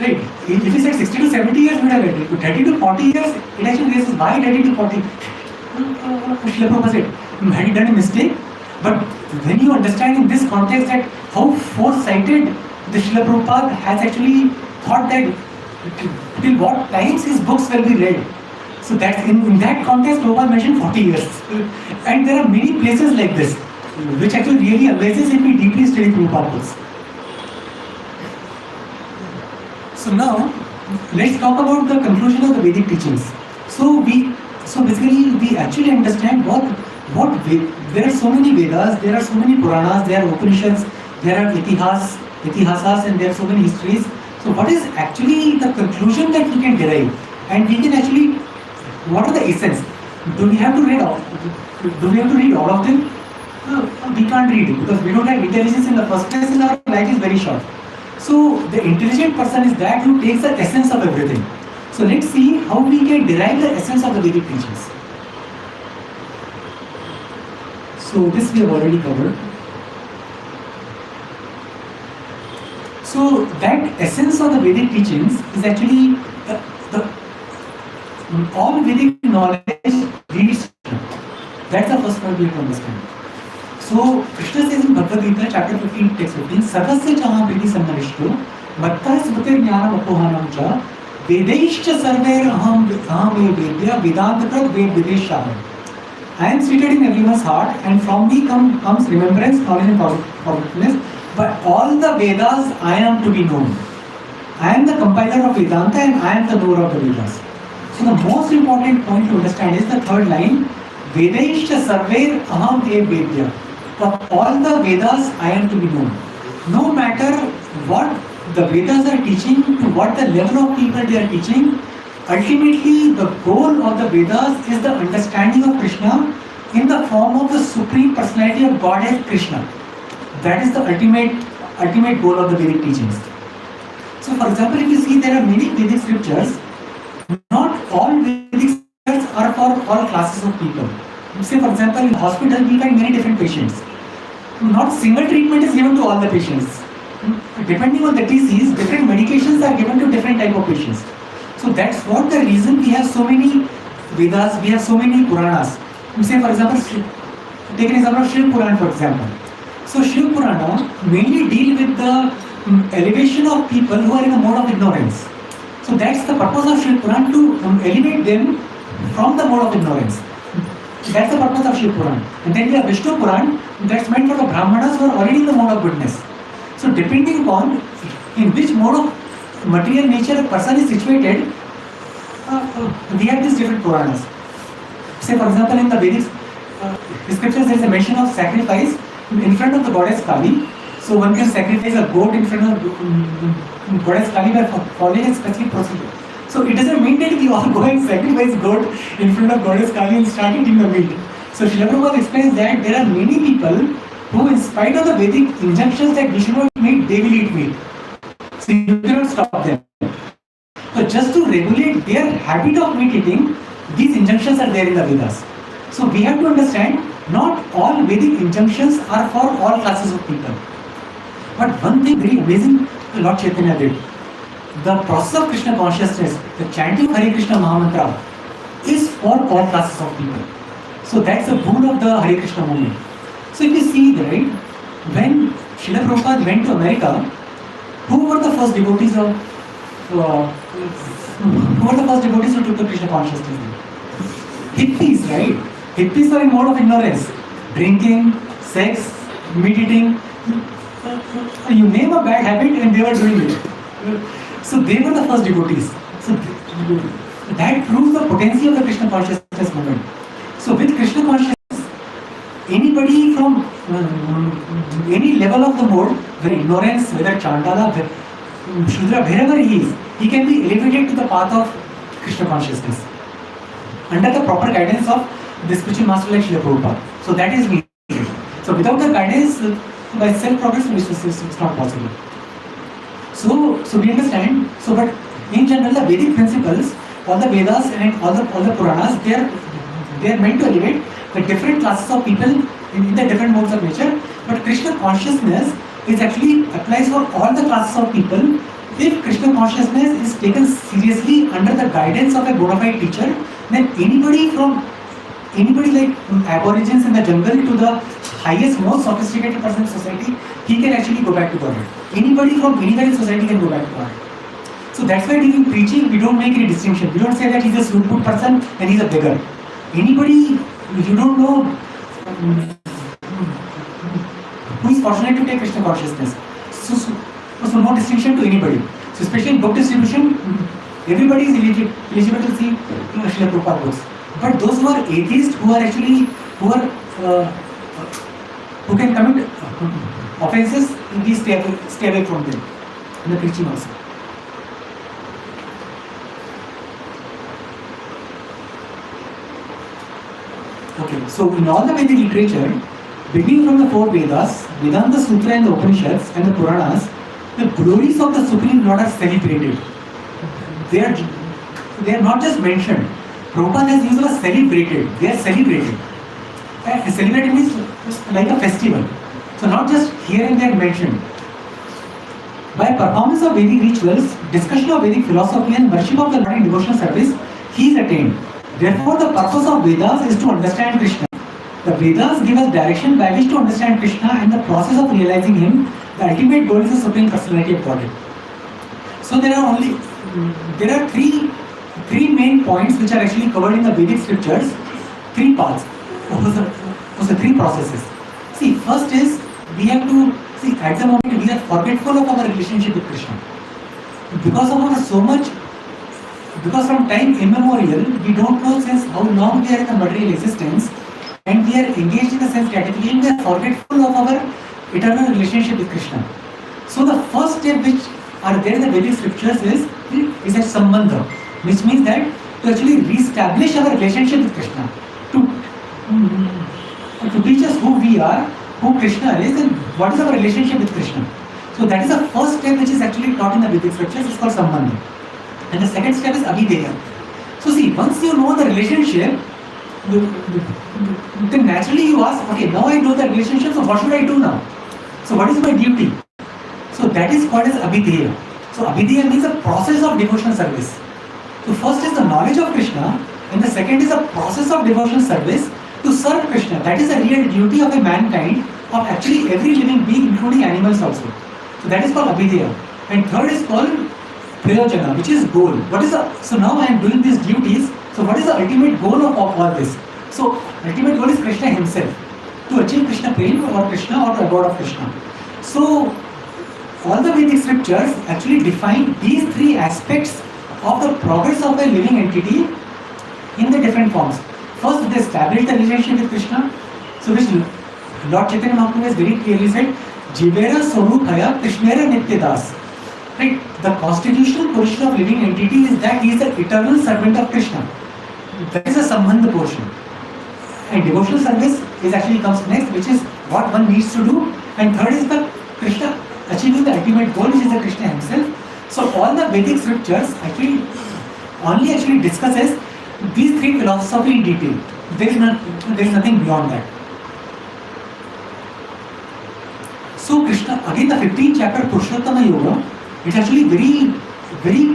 [SPEAKER 1] Right? If he said 60 to 70 years, we would have read it. 30 to 40 years, it actually raises why 30 to 40? Srila Prabhupada said, had he done a mistake? But when you understand in this context that how foresighted the Srila Prabhupada has actually thought that till what times his books will be read. So that in that context, Prabhupada mentioned 40 years. And there are many places like this, which actually really amazes if we deeply study Prabhupada books. So now, let's talk about the conclusion of the Vedic teachings. So basically we actually understand there are so many Vedas, there are so many Puranas, there are Upanishads, there are Itihasas, and there are so many histories. So what is actually the conclusion that we can derive? And we can actually, what are the essence? Do we have to read all of them? We can't read it because we don't have intelligence in the first place and our life is very short. So the intelligent person is that who takes the essence of everything. So let's see how we can derive the essence of the Vedic teachings. So this we have already covered. So that essence of the Vedic teachings is actually all Vedic knowledge leads to. That's the first point we have to understand. So Krishna says in Bhagavad Gita, chapter 15, text 15, Sarvasya chaha vedi sammarishto, matta smrtir jnanam apohanam cha, vedaishcha sarver aham vedya vedantaprat ved videshah. I am seated in everyone's heart, and from me comes remembrance, knowledge and forgetfulness. But all the Vedas I am to be known. I am the compiler of Vedanta and I am the knower of the Vedas. So the most important point to understand is the third line, Vedaishcha sarver aham vedya. For all the Vedas I am to be known. No matter what the Vedas are teaching, to what the level of people they are teaching, ultimately the goal of the Vedas is the understanding of Krishna in the form of the Supreme Personality of Godhead Krishna. That is the ultimate goal of the Vedic teachings. So for example, if you see there are many Vedic scriptures, not all Vedic scriptures are for all classes of people. Say for example, in hospital we find many different patients. Not single treatment is given to all the patients. Depending on the disease, different medications are given to different type of patients. So that's what the reason we have so many Vedas, we have so many Puranas. Say for example, take an example of Shiv Puran for example. So Shiv Purana mainly deal with the elevation of people who are in a mode of ignorance. So that's the purpose of Shiv Puran, to elevate them from the mode of ignorance. That's the purpose of Shiv Puran. And then we have Vishnu Puran, that's meant for the Brahmanas who are already in the mode of goodness. So depending upon in which mode of material nature a person is situated, we have these different Puranas. Say for example, in the Vedic scriptures there is a mention of sacrifice in front of the goddess Kali. So one can sacrifice a goat in front of goddess Kali by following a specific procedure. So it doesn't mean that we all go and sacrifice goat in front of goddess Kali and start eating the meat. So Srila Prabhupada explains that there are many people who, in spite of the Vedic injunctions that we should not eat meat, they will eat meat. So you cannot stop them. So just to regulate their habit of meat eating, these injunctions are there in the Vedas. So we have to understand, not all Vedic injunctions are for all classes of people. But one thing very amazing Lord Chaitanya did, the process of Krishna consciousness, the chanting of Hare Krishna Mahamantra is for all classes of people. So that's the boon of the Hare Krishna movement. So if you see, right, when Srila Prabhupada went to America, who were the first devotees who took the Krishna consciousness? Hippies, right? Hippies are in mode of ignorance. Drinking, sex, meat eating. You name a bad habit and they were doing it. So they were the first devotees. So that proves the potency of the Krishna consciousness movement. So with Krishna consciousness, anybody from any level of the mode, whether ignorance, whether Chandala, Shudra, wherever he is, he can be elevated to the path of Krishna consciousness under the proper guidance of the spiritual master like Srila Prabhupada. So that is needed. So without the guidance, by self-progress, it's not possible. So we understand. So, but in general, the Vedic principles, all the Vedas and all the Puranas, they are meant to elevate the different classes of people in the different modes of nature. But Krishna consciousness is actually applies for all the classes of people. If Krishna consciousness is taken seriously under the guidance of a bona fide teacher, then anybody like aborigines in the jungle to the highest, most sophisticated person in society, he can actually go back to God. Anybody from anywhere in society can go back to God. So that's why during preaching, we don't make any distinction. We don't say that he's a good person and he's a beggar. Anybody, you don't know who is fortunate to take Krishna consciousness. So no distinction to anybody. So especially in book distribution, everybody is eligible to see Srila Prabhupada books. But those who are atheists, who can commit offenses, we stay away from them in the preaching also. Okay, so in all the Vedic literature, beginning from the four Vedas, Vedanta Sutra and the Upanishads and the Puranas, the glories of the Supreme Lord are celebrated. They are not just mentioned. Prabhupada has used the word celebrated. They are celebrated. Celebrated means like a festival. So not just here and there mentioned. By performance of Vedic rituals, discussion of Vedic philosophy and worship of the Lord in devotional service, he is attained. Therefore, the purpose of Vedas is to understand Krishna. The Vedas give us direction by which to understand Krishna, and the process of realizing him, the ultimate goal is the Supreme Personality of Godhead. So there are three main points which are actually covered in the Vedic scriptures. Three paths. Those are three processes. See, first is we have to see at the moment we are forgetful of our relationship with Krishna. Because from time immemorial, we don't know since how long we are in the material existence, and we are engaged in the sense gratification, we are forgetful of our eternal relationship with Krishna. So the first step which are there in the Vedic scriptures is a sambandha, which means that to actually re-establish our relationship with Krishna, to teach us who we are, who Krishna is, and what is our relationship with Krishna. So that is the first step which is actually taught in the Vedic scriptures. It's called sambandha. And the second step is abhideya. So see, once you know the relationship, then naturally you ask, okay, now I know the relationship, so what should I do now? So what is my duty? So that is called as abhideya. So abhideya means a process of devotional service. So first is the knowledge of Krishna, and the second is a process of devotional service to serve Krishna. That is the real duty of a mankind, of actually every living being, including animals also. So that is called abhideya. And third is called prayojana, which is goal. So now I am doing these duties. So what is the ultimate goal of all this? So ultimate goal is Krishna himself, to achieve Krishna prema or Krishna or the God of Krishna. So all the Vedic scriptures actually define these three aspects of the progress of a living entity in the different forms. First, they establish the relationship with Krishna. So which Lord Chaitanya Mahaprabhu has very clearly said, Jivera Swarupaya Krishnera Nityadas. Right? The constitutional position of living entity is that he is the eternal servant of Krishna. That is a Sambandha portion. And devotional service is actually comes next, which is what one needs to do. And third is the Krishna achieving the ultimate goal, which is the Krishna himself. So all the Vedic scriptures actually only discusses these three philosophy in detail. There is nothing beyond that. So Krishna, again the 15th chapter Purushottama Yoga, it actually very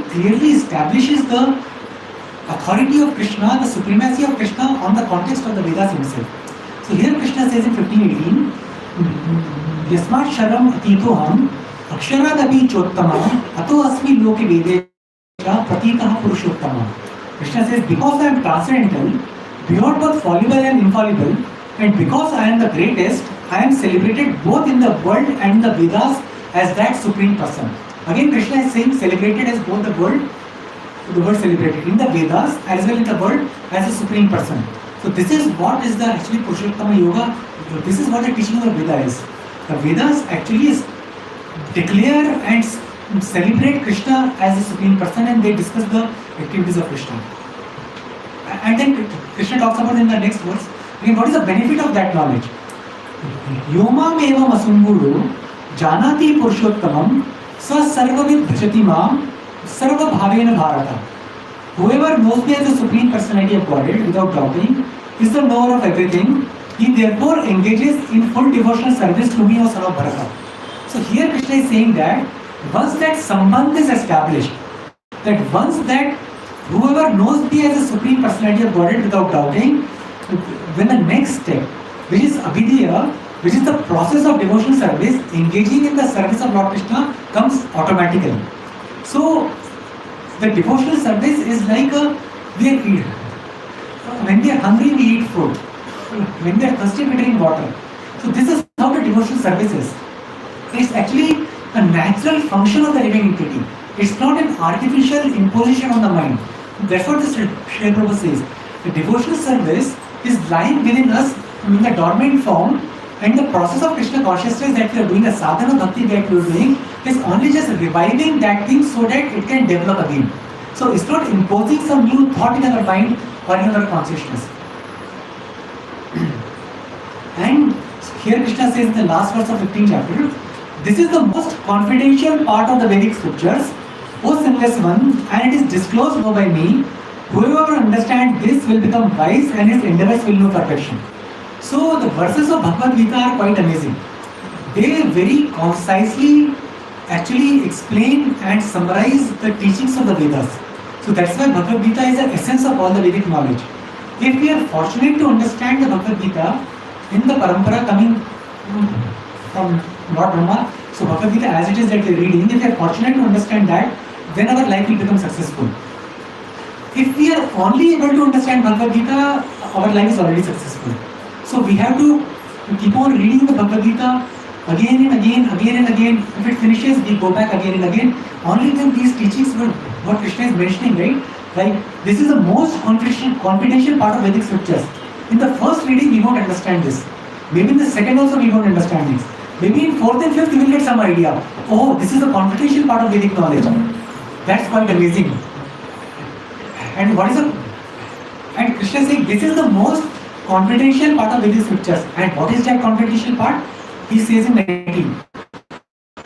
[SPEAKER 1] clearly establishes the authority of Krishna, the supremacy of Krishna on the context of the Vedas himself. So here Krishna says in 15:18, Yasmat Sharam Atitoham Aksharadapi Chottama Ato Asmi Loki Vede Pratikah Purushottama. Krishna says, because I am transcendental, beyond both fallible and infallible, and because I am the greatest, I am celebrated both in the world and the Vedas as that supreme person. Again, Krishna is saying celebrated as both the word celebrated in the Vedas as well in the world as a supreme person. So this is what is the actually Purushottama Yoga. This is what the teaching of the Veda is. The Vedas actually is declare and celebrate Krishna as the supreme person, and they discuss the activities of Krishna. And then Krishna talks about in the next verse, again, what is the benefit of that knowledge? Yomam evam asunguru janati purushottamam sa sarvavid bhajati mam sarva bhavena bharata. Whoever knows me as the supreme personality of Godhead without doubting is the knower of everything. He therefore engages in full devotional service to me, O son of Bharata. So here Krishna is saying that once that sambandh is established, that once that whoever knows me as the supreme personality of Godhead without doubting, when the next step, which is abhidheya, which is the process of devotional service, engaging in the service of Lord Krishna comes automatically. So the devotional service is like when we are hungry we eat food, when we are thirsty we drink water. So this is how the devotional service is. It's actually a natural function of the living entity. It's not an artificial imposition on the mind. That's what the Srila Prabhupada says. The devotional service is lying within us in the dormant form, and the process of Krishna consciousness that we are doing, the sadhana bhakti that we are doing, is only just reviving that thing so that it can develop again. So it's not imposing some new thought in our mind or in our consciousness. And here Krishna says in the last verse of 15th chapter, this is the most confidential part of the Vedic scriptures, O sinless one, and it is disclosed by me. Whoever understands this will become wise and his endeavors will know perfection. So the verses of Bhagavad Gita are quite amazing. They very concisely actually explain and summarize the teachings of the Vedas. So that's why Bhagavad Gita is the essence of all the Vedic knowledge. If we are fortunate to understand the Bhagavad Gita in the parampara coming from Lord Brahma, so Bhagavad Gita as it is that we are reading, if we are fortunate to understand that, then our life will become successful. If we are only able to understand Bhagavad Gita, our life is already successful. So we have to keep on reading the Bhagavad Gita again and again. If it finishes, we go back again and again. Only then these teachings, what Krishna is mentioning, right? Like this is the most confidential part of Vedic scriptures. In the first reading, we won't understand this. Maybe in the second also, we won't understand this. Maybe in fourth and fifth, we will get some idea. Oh, this is the confidential part of Vedic knowledge. That's quite amazing. And and Krishna is saying this is the most confidential part of Vedic scriptures. And what is that confidential part? He says in 19,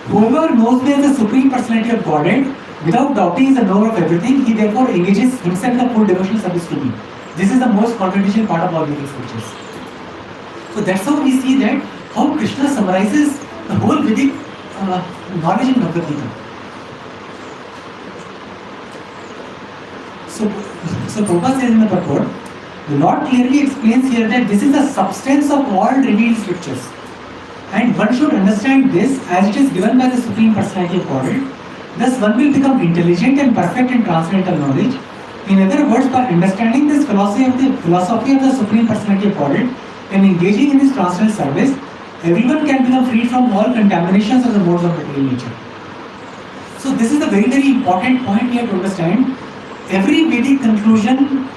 [SPEAKER 1] whoever knows me as the supreme personality of Godhead without doubting is the knower of everything, he therefore engages himself in the full devotional service to me. This is the most confidential part of all Vedic scriptures. So that's how we see that how Krishna summarizes the whole Vedic knowledge in Bhagavad Gita. So Prabhupada says in the purport, the Lord clearly explains here that this is the substance of all revealed scriptures. And one should understand this as it is given by the Supreme Personality of Godhead. Thus one will become intelligent and perfect in transcendental knowledge. In other words, by understanding this philosophy of the Supreme Personality of Godhead and engaging in this transcendental service, everyone can become freed from all contaminations of the modes of material nature. So this is a very, very important point here to understand. Every Vedic conclusion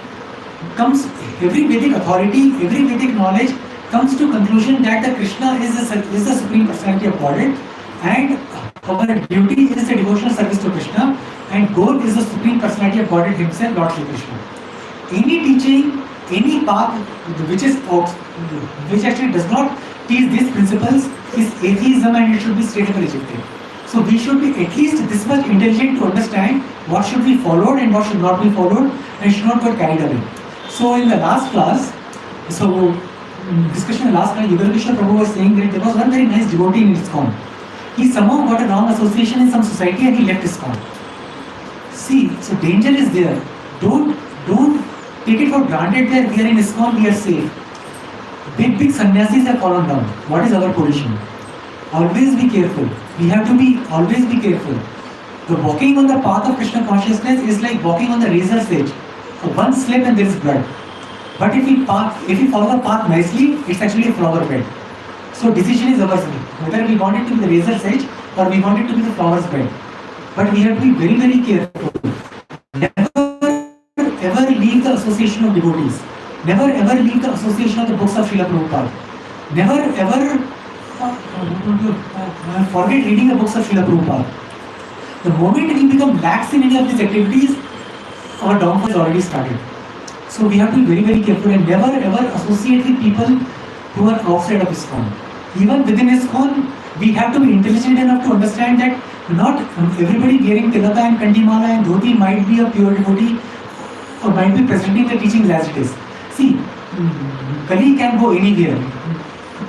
[SPEAKER 1] comes, every Vedic authority, every Vedic knowledge comes to conclusion that the Krishna is the Supreme Personality of Godhead, and our duty is the devotional service to Krishna, and goal is the Supreme Personality of Godhead Himself, Lord Shri Krishna. Any teaching, any path which actually does not teach these principles is atheism, and it should be straightaway rejected. So we should be at least this much intelligent to understand what should be followed and what should not be followed, and should not get carried away. So in the last class, discussion in the last class, Yugal Krishna Prabhu was saying that there was one very nice devotee in ISKCON. He somehow got a wrong association in some society and he left ISKCON. See, so danger is there. Don't take it for granted that we are in ISKCON, we are safe. Big sannyasis have fallen down. What is our position? Always be careful. We have to always be careful. The walking on the path of Krishna consciousness is like walking on the razor's edge. One slip and there is blood. But if we follow the path nicely, it's actually a flower bed. So decision is ours, whether we want it to be the razor's edge or we want it to be the flower's bed. But we have to be very, very careful. Never ever leave the association of devotees. Never ever leave the association of the books of Srila Prabhupada. Never ever forget reading the books of Srila Prabhupada. The moment we become lax in any of these activities, our downfall has already started. So we have to be very, very careful and never ever associate with people who are outside of ISKCON. Even within ISKCON, we have to be intelligent enough to understand that not everybody wearing tilaka and kantimala and dhoti might be a pure devotee or might be presenting the teachings as it is. See, Kali can go anywhere.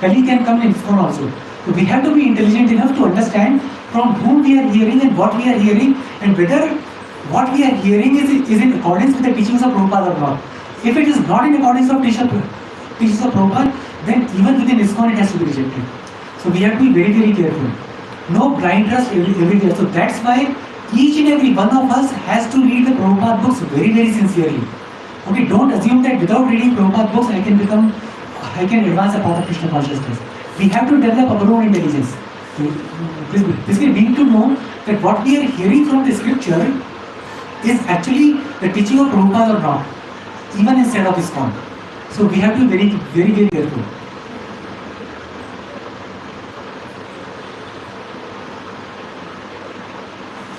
[SPEAKER 1] Kali can come in ISKCON also. So we have to be intelligent enough to understand from whom we are hearing and what we are hearing, and whether what we are hearing is in accordance with the teachings of Prabhupada or not. If it is not in accordance with teachings of Prabhupada, then even within ISKCON it has to be rejected. So we have to be very, very careful. No blind trust everywhere. So that's why each and every one of us has to read the Prabhupada books very, very sincerely. Okay, don't assume that without reading Prabhupada books I can advance the path of Krishna consciousness. We have to develop our own intelligence. Basically, we need to know that what we are hearing from the scripture is actually the teaching of Prabhupada or not, even instead of ISKCON. So we have to be very, very, very careful.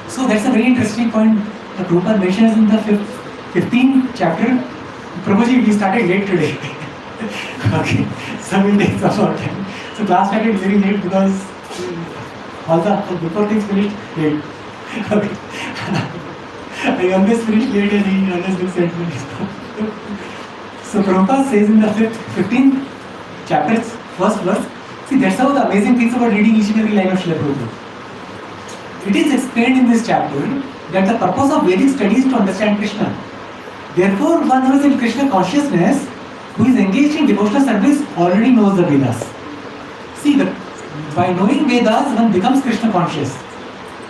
[SPEAKER 1] So that's a very interesting point that Prabhupada mentions in the 15th chapter. Prabhuji, we started late today. Okay, so we'll take some more time. So class started very late because all the before things finished late. Okay. I always finish late and he always looks at me. So Prabhupada says in the 15th chapter, first verse, see that's how the amazing things about reading each and every line of Srila Prabhupada. It is explained in this chapter that the purpose of Vedic study is to understand Krishna. Therefore, one who is in Krishna consciousness, who is engaged in devotional service, already knows the Vedas. See, by knowing Vedas, one becomes Krishna conscious.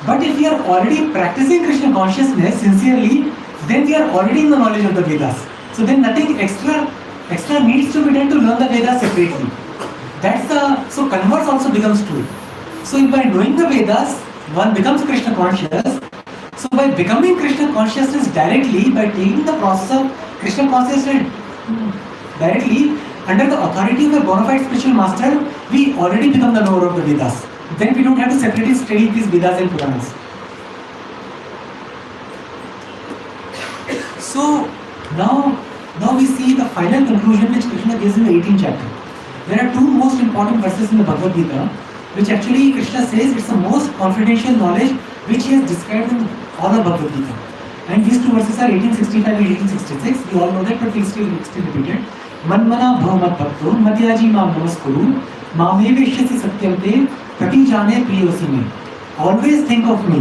[SPEAKER 1] But if we are already practicing Krishna consciousness sincerely, then we are already in the knowledge of the Vedas. So then nothing extra needs to be done to learn the Vedas separately. So converse also becomes true. So if by knowing the Vedas, one becomes Krishna conscious. So by becoming Krishna consciousness directly, by taking the process of Krishna consciousness directly, under the authority of a bona fide spiritual master, we already become the knower of the Vedas. Then we don't have to separately study these Vedas and Puranas. So now we see the final conclusion which Krishna gives in the 18th chapter. There are two most important verses in the Bhagavad Gita, which actually Krishna says it's the most confidential knowledge which he has described in all of Bhagavad Gita. And these two verses are 1865 and 1866. We all know that, but we still repeat it. Manmana bhavamat bhakto madhyaji mam namaskuru mameveshyasi satyamte prati jane priyosi me. Always think of me.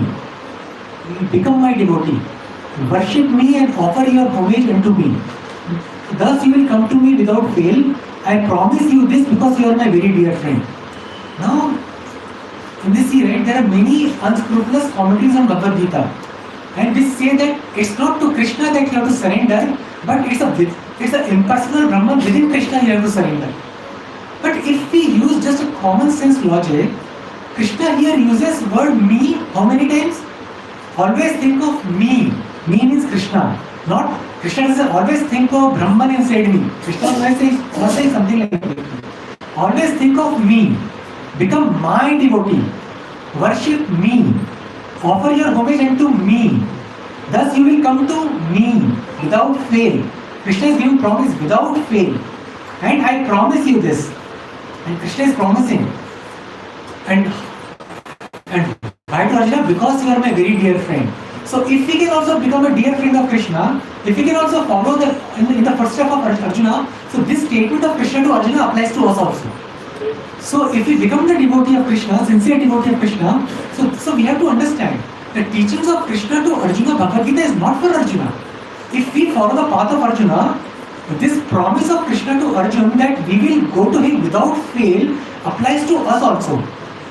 [SPEAKER 1] Become my devotee. Worship me and offer your homage unto me. Thus you will come to me without fail. I promise you this because you are my very dear friend. Now, in this right, there are many unscrupulous commentaries on Bhagavad Gita, and which say that it's not to Krishna that you have to surrender, but it's an impersonal Brahman within Krishna you have to surrender. But if we use just a common sense logic, Krishna here uses word me how many times? Always think of me. Me means Krishna. Not Krishna doesn't always think of Brahman inside me. Krishna always says something like that. Always think of me. Become my devotee. worship me, offer your homage unto me. Thus you will come to me without fail. Krishna is giving promise without fail. And I promise you this. And Krishna is promising. And why to Arjuna? Because you are my very dear friend. So if we can also become a dear friend of Krishna, if we can also follow in the first step of Arjuna, so this statement of Krishna to Arjuna applies to us also. So if we become the devotee of Krishna, sincere devotee of Krishna, so we have to understand the teachings of Krishna to Arjuna, Bhagavad Gita is not for Arjuna. If we follow the path of Arjuna, this promise of Krishna to Arjuna that we will go to him without fail applies to us also.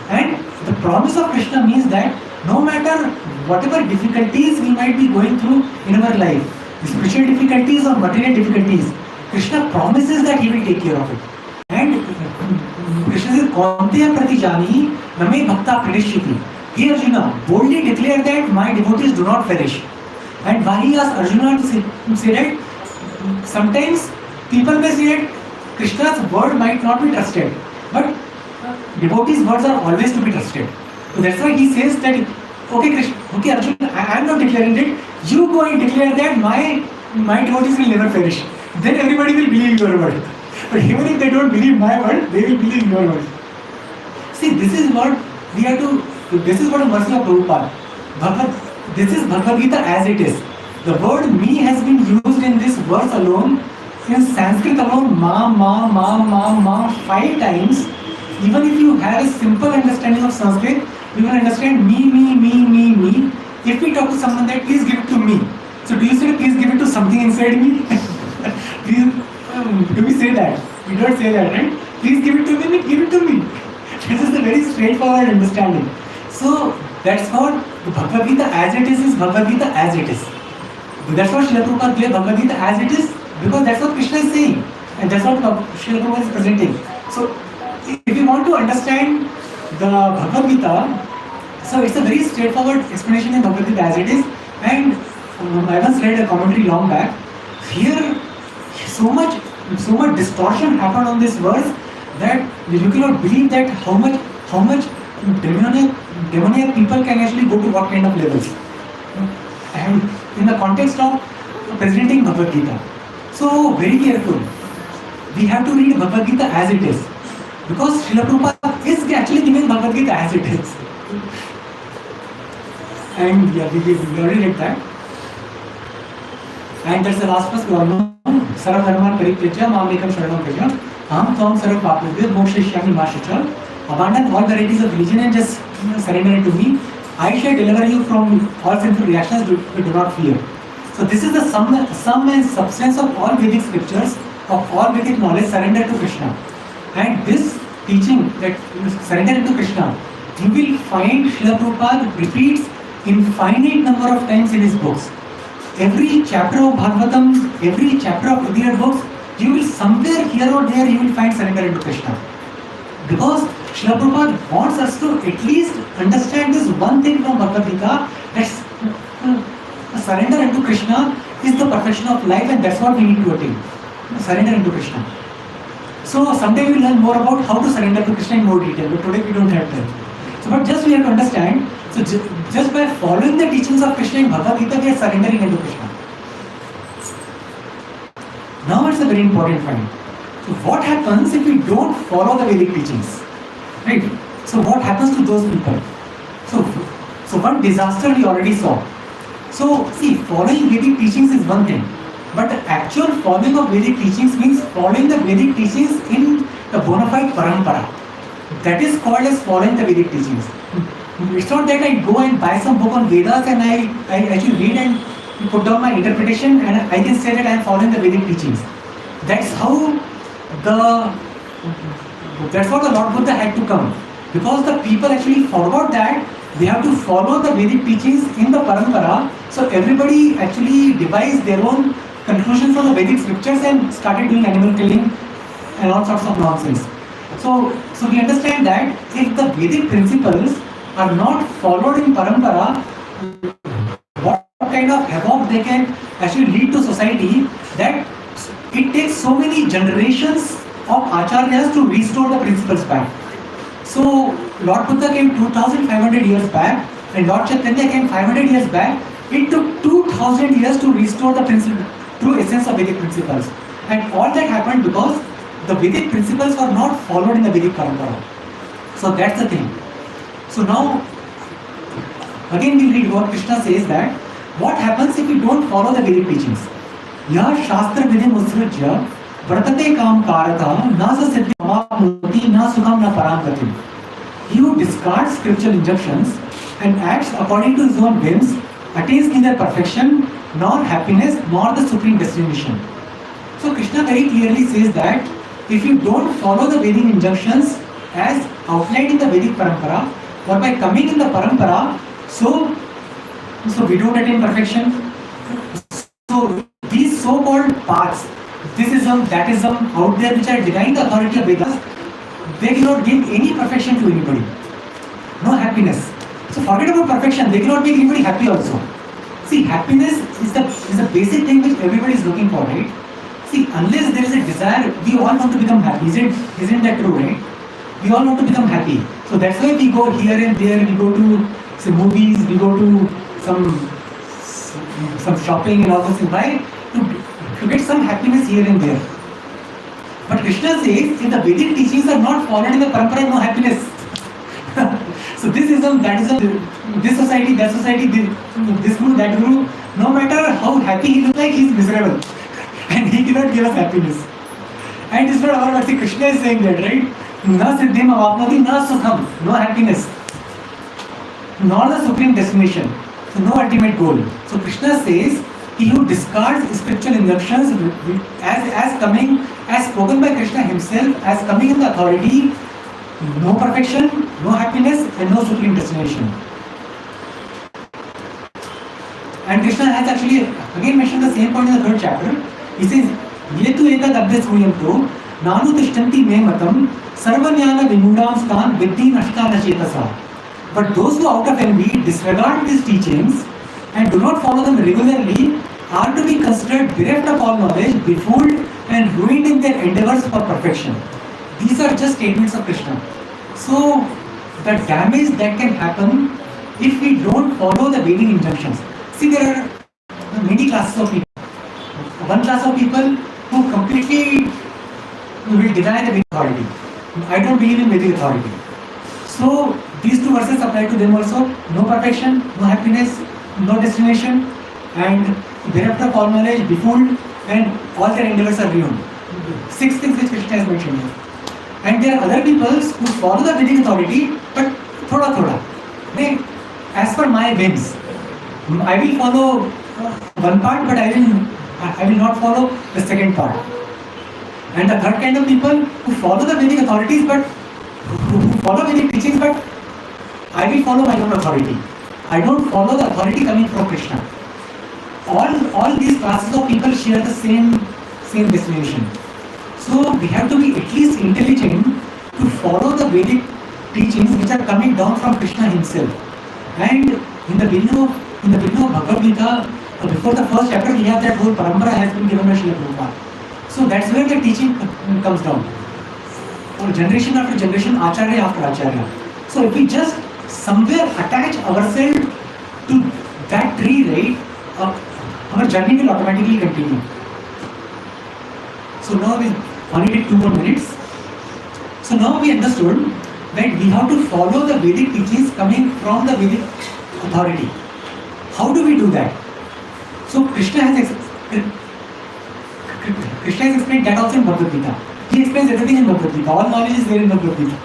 [SPEAKER 1] And the promise of Krishna means that no matter whatever difficulties we might be going through in our life, spiritual difficulties or material difficulties, Krishna promises that he will take care of it. And Krishna says, Kaunteya pratijani name bhakta pranishiti. He Arjuna boldly declared that my devotees do not perish. And why he asked Arjuna to say that sometimes people may say that Krishna's word might not be trusted, but devotees' words are always to be trusted. So that's why he says that, okay Arjuna, I am not declaring it. You go and declare that my devotees will never perish. Then everybody will believe your word. But even if they don't believe my word, they will believe your word. See, this is what we have to. This is what a mercy of Prabhupada. This is Bhagavad Gita as it is. The word me has been used in this verse alone, in Sanskrit alone, ma 5 times. Even if you have a simple understanding of Sanskrit, you will understand me. If we talk to someone that please give it to me. So do you say please give it to something inside me? Do we say that? We don't say that, right? Please give it to me, give it to me. This is a very straightforward understanding. So that's what Bhagavad Gita as it is Bhagavad Gita as it is. That's what Srila Prabhupada declared Bhagavad Gita as it is, because that's what Krishna is saying. And that's what Srila Prabhupada is presenting. So if you want to understand the Bhagavad Gita, so it's a very straightforward explanation in Bhagavad Gita as it is. And I once read a commentary long back. Here, so much distortion happened on this verse that you cannot believe that how much demoniac people can actually go to what kind of levels. And in the context of presenting Bhagavad Gita. So very careful. We have to read Bhagavad Gita as it is. Because Srila Prabhupada is actually giving Bhagavad Gita as it is. And yeah, we already read that. And that's the last verse we all know. Sarva dharman parityajya mamekam sharanam praja aham tvam sarva papabhyo mokshishyami ma shacha. Abandon all varieties of religion and just surrender it to me. I shall deliver you from all sinful reactions. Do not fear. So this is the sum and substance of all Vedic scriptures, of all Vedic knowledge. Surrender to Krishna. And this teaching that surrender to Krishna, you will find Srila Prabhupada repeats infinite number of times in his books. Every chapter of Bhagavatam, every chapter of other books, you will somewhere here or there you will find surrender to Krishna. Because Srila Prabhupada wants us to at least understand this one thing from Bhagavad Gita, that surrender into Krishna is the perfection of life, and that's what we need to attain. Surrender into Krishna. So someday we will learn more about how to surrender to Krishna in more detail, but today we don't have time. So but just we have to understand, so just by following the teachings of Krishna in Bhagavad Gita, we are surrendering into Krishna. Now it's a very important point. So what happens if we don't follow the Vedic teachings? Right? So what happens to those people? So one disaster we already saw. So see, following Vedic teachings is one thing, but the actual following of Vedic teachings means following the Vedic teachings in the bona fide parampara. That is called as following the Vedic teachings. It's not that I go and buy some book on Vedas and I actually read and put down my interpretation and I can say that I am following the Vedic teachings. That's how the Lord Buddha had to come. Because the people actually forgot that they have to follow the Vedic teachings in the parampara. So everybody actually devised their own conclusions from the Vedic scriptures and started doing animal killing and all sorts of nonsense. So we understand that if the Vedic principles are not followed in parampara, what kind of havoc they can actually lead to society, that it takes so many generations of acharyas to restore the principles back. So Lord Buddha came 2500 years back and Lord Chaitanya came 500 years back. It took 2000 years to restore the principle, true essence of Vedic principles. And all that happened because the Vedic principles were not followed in the Vedic parampara. So that's the thing. So now, again we read what Krishna says that what happens if we don't follow the Vedic teachings? Yah Shastra Vidim Usrujya Vartate Kam Karata Na Sa Siddhi Mamamuti Na Sukham Na Paramgatim. He who discards scriptural injunctions and acts according to his own whims attains neither perfection nor happiness nor the supreme destination. So Krishna very clearly says that if you don't follow the Vedic injunctions as outlined in the Vedic parampara, or by coming in the parampara, so we don't attain perfection. So these so-called paths, thisism, thatism, out there which are denying the authority of Vedas, they cannot give any perfection to anybody. No happiness. So forget about perfection, they cannot make anybody happy also. See, happiness is the basic thing which everybody is looking for, right? See, unless there is a desire, we all want to become happy. Isn't that true, right? We all want to become happy. So that's why we go here and there, we go to some movies, we go to some shopping and all those things. Why? To get some happiness here and there. But Krishna says, if the Vedic teachings are not followed in the parampara, no happiness. So this ism, that ism, this society, that society, this guru, that guru, no matter how happy he looks like, he is miserable. And he cannot give us happiness. And it's not our mercy. Krishna is saying that, right? Na siddhim avapnoti, na sukham, no happiness. Nor the supreme destination. So no ultimate goal. So Krishna says, he who discards spiritual injunctions as spoken by Krishna himself, as coming in the authority, no perfection, no happiness, and no supreme destination. And Krishna has actually again mentioned the same point in the 3rd chapter. He says, Yetu ekad abhyas huyanto, nanu tishtanti me matam, sarvanyana vimudam stan viddhi nashtana chetasa. But those who out of envy disregard these teachings and do not follow them regularly are to be considered bereft of all knowledge, befooled and ruined in their endeavors for perfection. These are just statements of Krishna. So the damage that can happen if we don't follow the Vedic injunctions. See, there are many classes of people. One class of people who completely will deny the Vedic authority. I don't believe in Vedic authority. So these two verses apply to them also. No perfection, no happiness, no destination, and bereft of all knowledge, befooled, and all their endeavors are ruined. 6 things which Krishna has mentioned here. And there are other people who follow the Vedic authority, but thoda. They, as per my whims, I will follow one part, but I will not follow the second part. And the third kind of people who follow the Vedic authorities, but who follow Vedic teachings, but I will follow my own authority. I don't follow the authority coming from Krishna. All these classes of people share the same destination. So we have to be at least intelligent to follow the Vedic teachings which are coming down from Krishna himself. And in the beginning of Bhagavad Gita, before the 1st chapter, we have that whole parampara has been given by Srila Prabhupada. So that's where the teaching comes down. Or generation after generation, acharya after acharya. So if we just somewhere attach ourselves to that tree, right, our journey will automatically continue. So now we only did 2 more minutes. So now we understood that we have to follow the Vedic teachings coming from the Vedic authority. How do we do that? So Krishna has explained that also in Bhagavad Gita. He explains everything in Bhagavad Gita. All knowledge is there in Bhagavad Gita.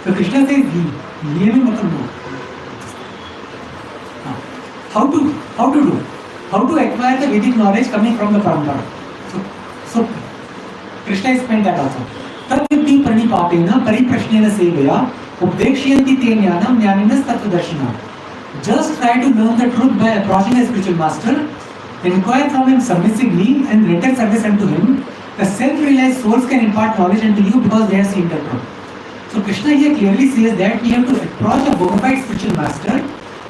[SPEAKER 1] So Krishna says, ye mein matlab no. How to do? How to acquire the Vedic knowledge coming from the parampara? So Krishna explained that also. Tattviddhi pranipapena pariprashnena sevaya updekshyanti te jnanam jnaninas tattvadarshina. Just try to learn the truth by approaching a spiritual master, inquire from him submissively and render service unto him. The self-realized souls can impart knowledge unto you because they have seen the truth. So Krishna here clearly says that we have to approach a bona fide spiritual master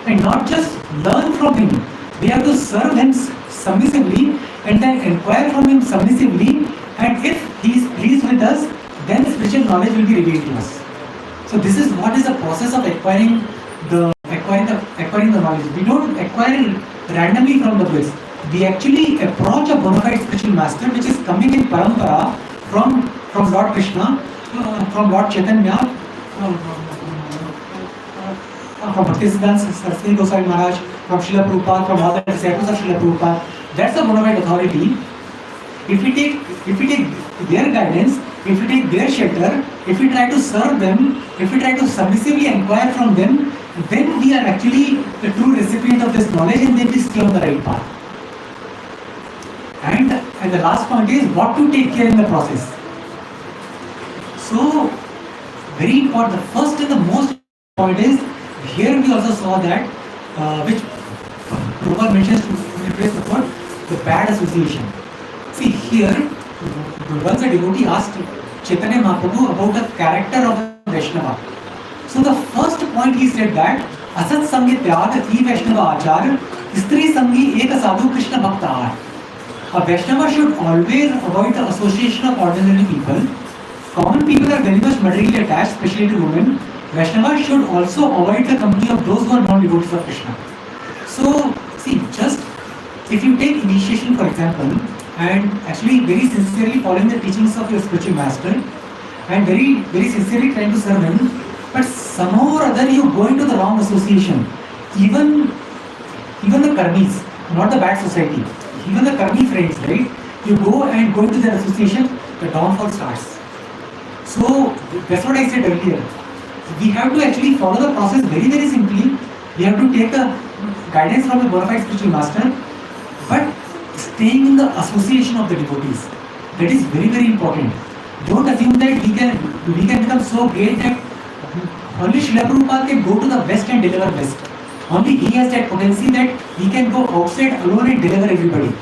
[SPEAKER 1] and not just learn from him. We have to serve him submissively and then inquire from him submissively, and if he is pleased with us, then the spiritual knowledge will be revealed to us. So this is what is the process of acquiring the knowledge. We don't acquire randomly from the place. We actually approach a bona fide spiritual master which is coming in parampara from Lord Krishna, from Lord Chaitanya, from Bhaktisiddhanta Saraswati Goswami Maharaj, from Srila Prabhupada, from all the disciples of Srila Prabhupada. That's a bona fide authority. If we take their guidance, if we take their shelter, if we try to serve them, if we try to submissively inquire from them, then we are actually the true recipient of this knowledge and then we stay on the right path. And the last point is what to take care in the process. So, very important, the first and the most point is, here we also saw that, which Prabhupada mentions in today's report, the bad association. See here, once a devotee asked Chaitanya Mahaprabhu about the character of a Vaishnava. So the first point he said that Asat Sangi Tyag E Vaishnava Achar Istri Sangi Ek Sadhu Krishna Bhakta Aar. A Vaishnava should always avoid the association of ordinary people. Common people are very much materially attached, especially to women. Vaishnava should also avoid the company of those who are non-devotees of Krishna. So, see, just if you take initiation for example, and actually very sincerely following the teachings of your spiritual master, and very, very sincerely trying to serve him, but somehow or other you go into the wrong association. Even the karmis, not the bad society, even the karmi friends, right? You go into their association, the downfall starts. So that's what I said earlier. We have to actually follow the process very, very simply. We have to take a guidance from a bona fide spiritual master, but staying in the association of the devotees. That is very, very important. Don't assume that we can become so great that only Srila Prabhupada can go to the west and deliver west. Only he has that potency that he can go outside alone and deliver everybody.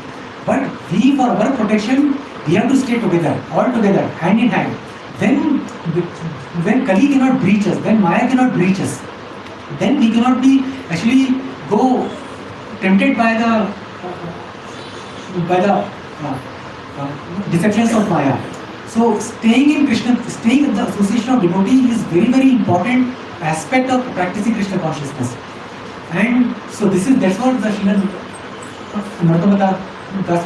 [SPEAKER 1] But we, for our protection, we have to stay together, all together, hand in hand. Then, when Kali cannot breach us, when Maya cannot breach us, then we cannot be actually go tempted by the deceptions of Maya. So staying in Krishna, staying in the association of devotee is very, very important aspect of practicing Krishna consciousness. And so that's what the Srila Narottamata Das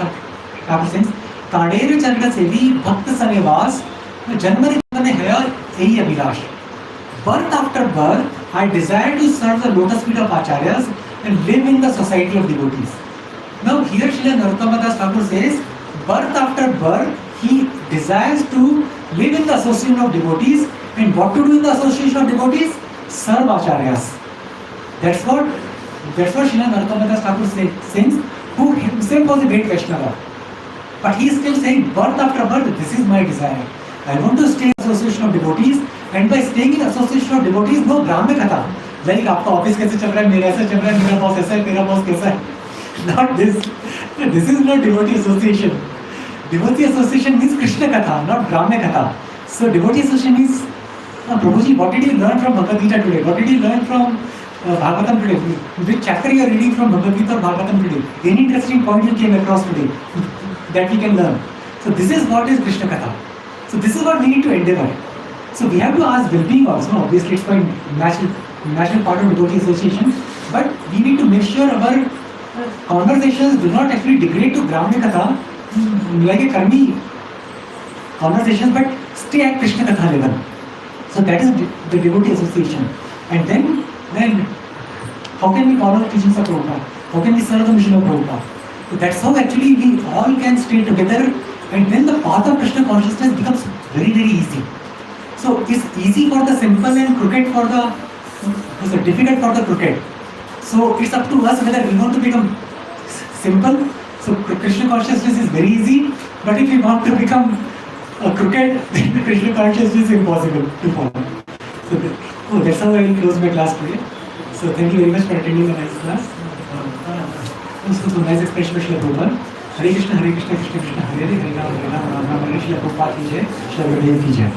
[SPEAKER 1] Thakur says. Kadere Charita Sevi Bhakta Sanevas Janmari Jane Haya Ehi Abhilash. Birth after birth, I desire to serve the lotus feet of Acharyas and live in the society of devotees. Now here Srila Narottamata Das Thakur says, birth after birth, he desires to live in the association of devotees, and what to do in the association of devotees? Serve Acharyas. That's what Srila Narottamata Das Thakur says, who himself was a great Vaishnava. But he is still saying, birth after birth, this is my desire. I want to stay in the association of devotees, and by staying in the association of devotees, no Brahma Katha. Like, आपका office कैसे चल रहा है, मेरा ऐसा चल रहा है, मेरा बॉस ऐसा है, तेरा बॉस कैसा है. Not this. This is not devotee association. Devotee association means Krishna Katha, not Brahma Katha. So devotee association means, Prabhuji, what did you learn from Bhagavad Gita today? What did you learn from Bhagavatam today? Which chapter you are reading from Bhagavad Gita or Bhagavatam today? Any interesting point you came across today that we can learn? So this is what is Krishna Katha. So this is what we need to endeavor. So we have to ask well-being also. Obviously, it's quite natural part of devotee association. But we need to make sure our conversations do not actually degrade to Brahma Katha, like a karmi conversations, but stay at Krishna Katha level. So that is the devotee association. And then how can we follow the teachings of Prabhupada? How can we serve the mission of Prabhupada? So that's how actually we all can stay together, and then the path of Krishna consciousness becomes very, very easy. So it's easy for the simple and crooked for the difficult for the crooked. So it's up to us whether we want to become simple. So Krishna consciousness is very easy, but if we want to become crooked, then the Krishna consciousness is impossible to follow. So that's how I will close my class today. So thank you very much for attending the nice class. So nice expression by Srila Prabhupada. Hare Krishna, Krishna Krishna, Hare Hare, Hare Ram, Ram Ram, Hare Srila Prabhupada ki jai, Srila Gurudev ki jai.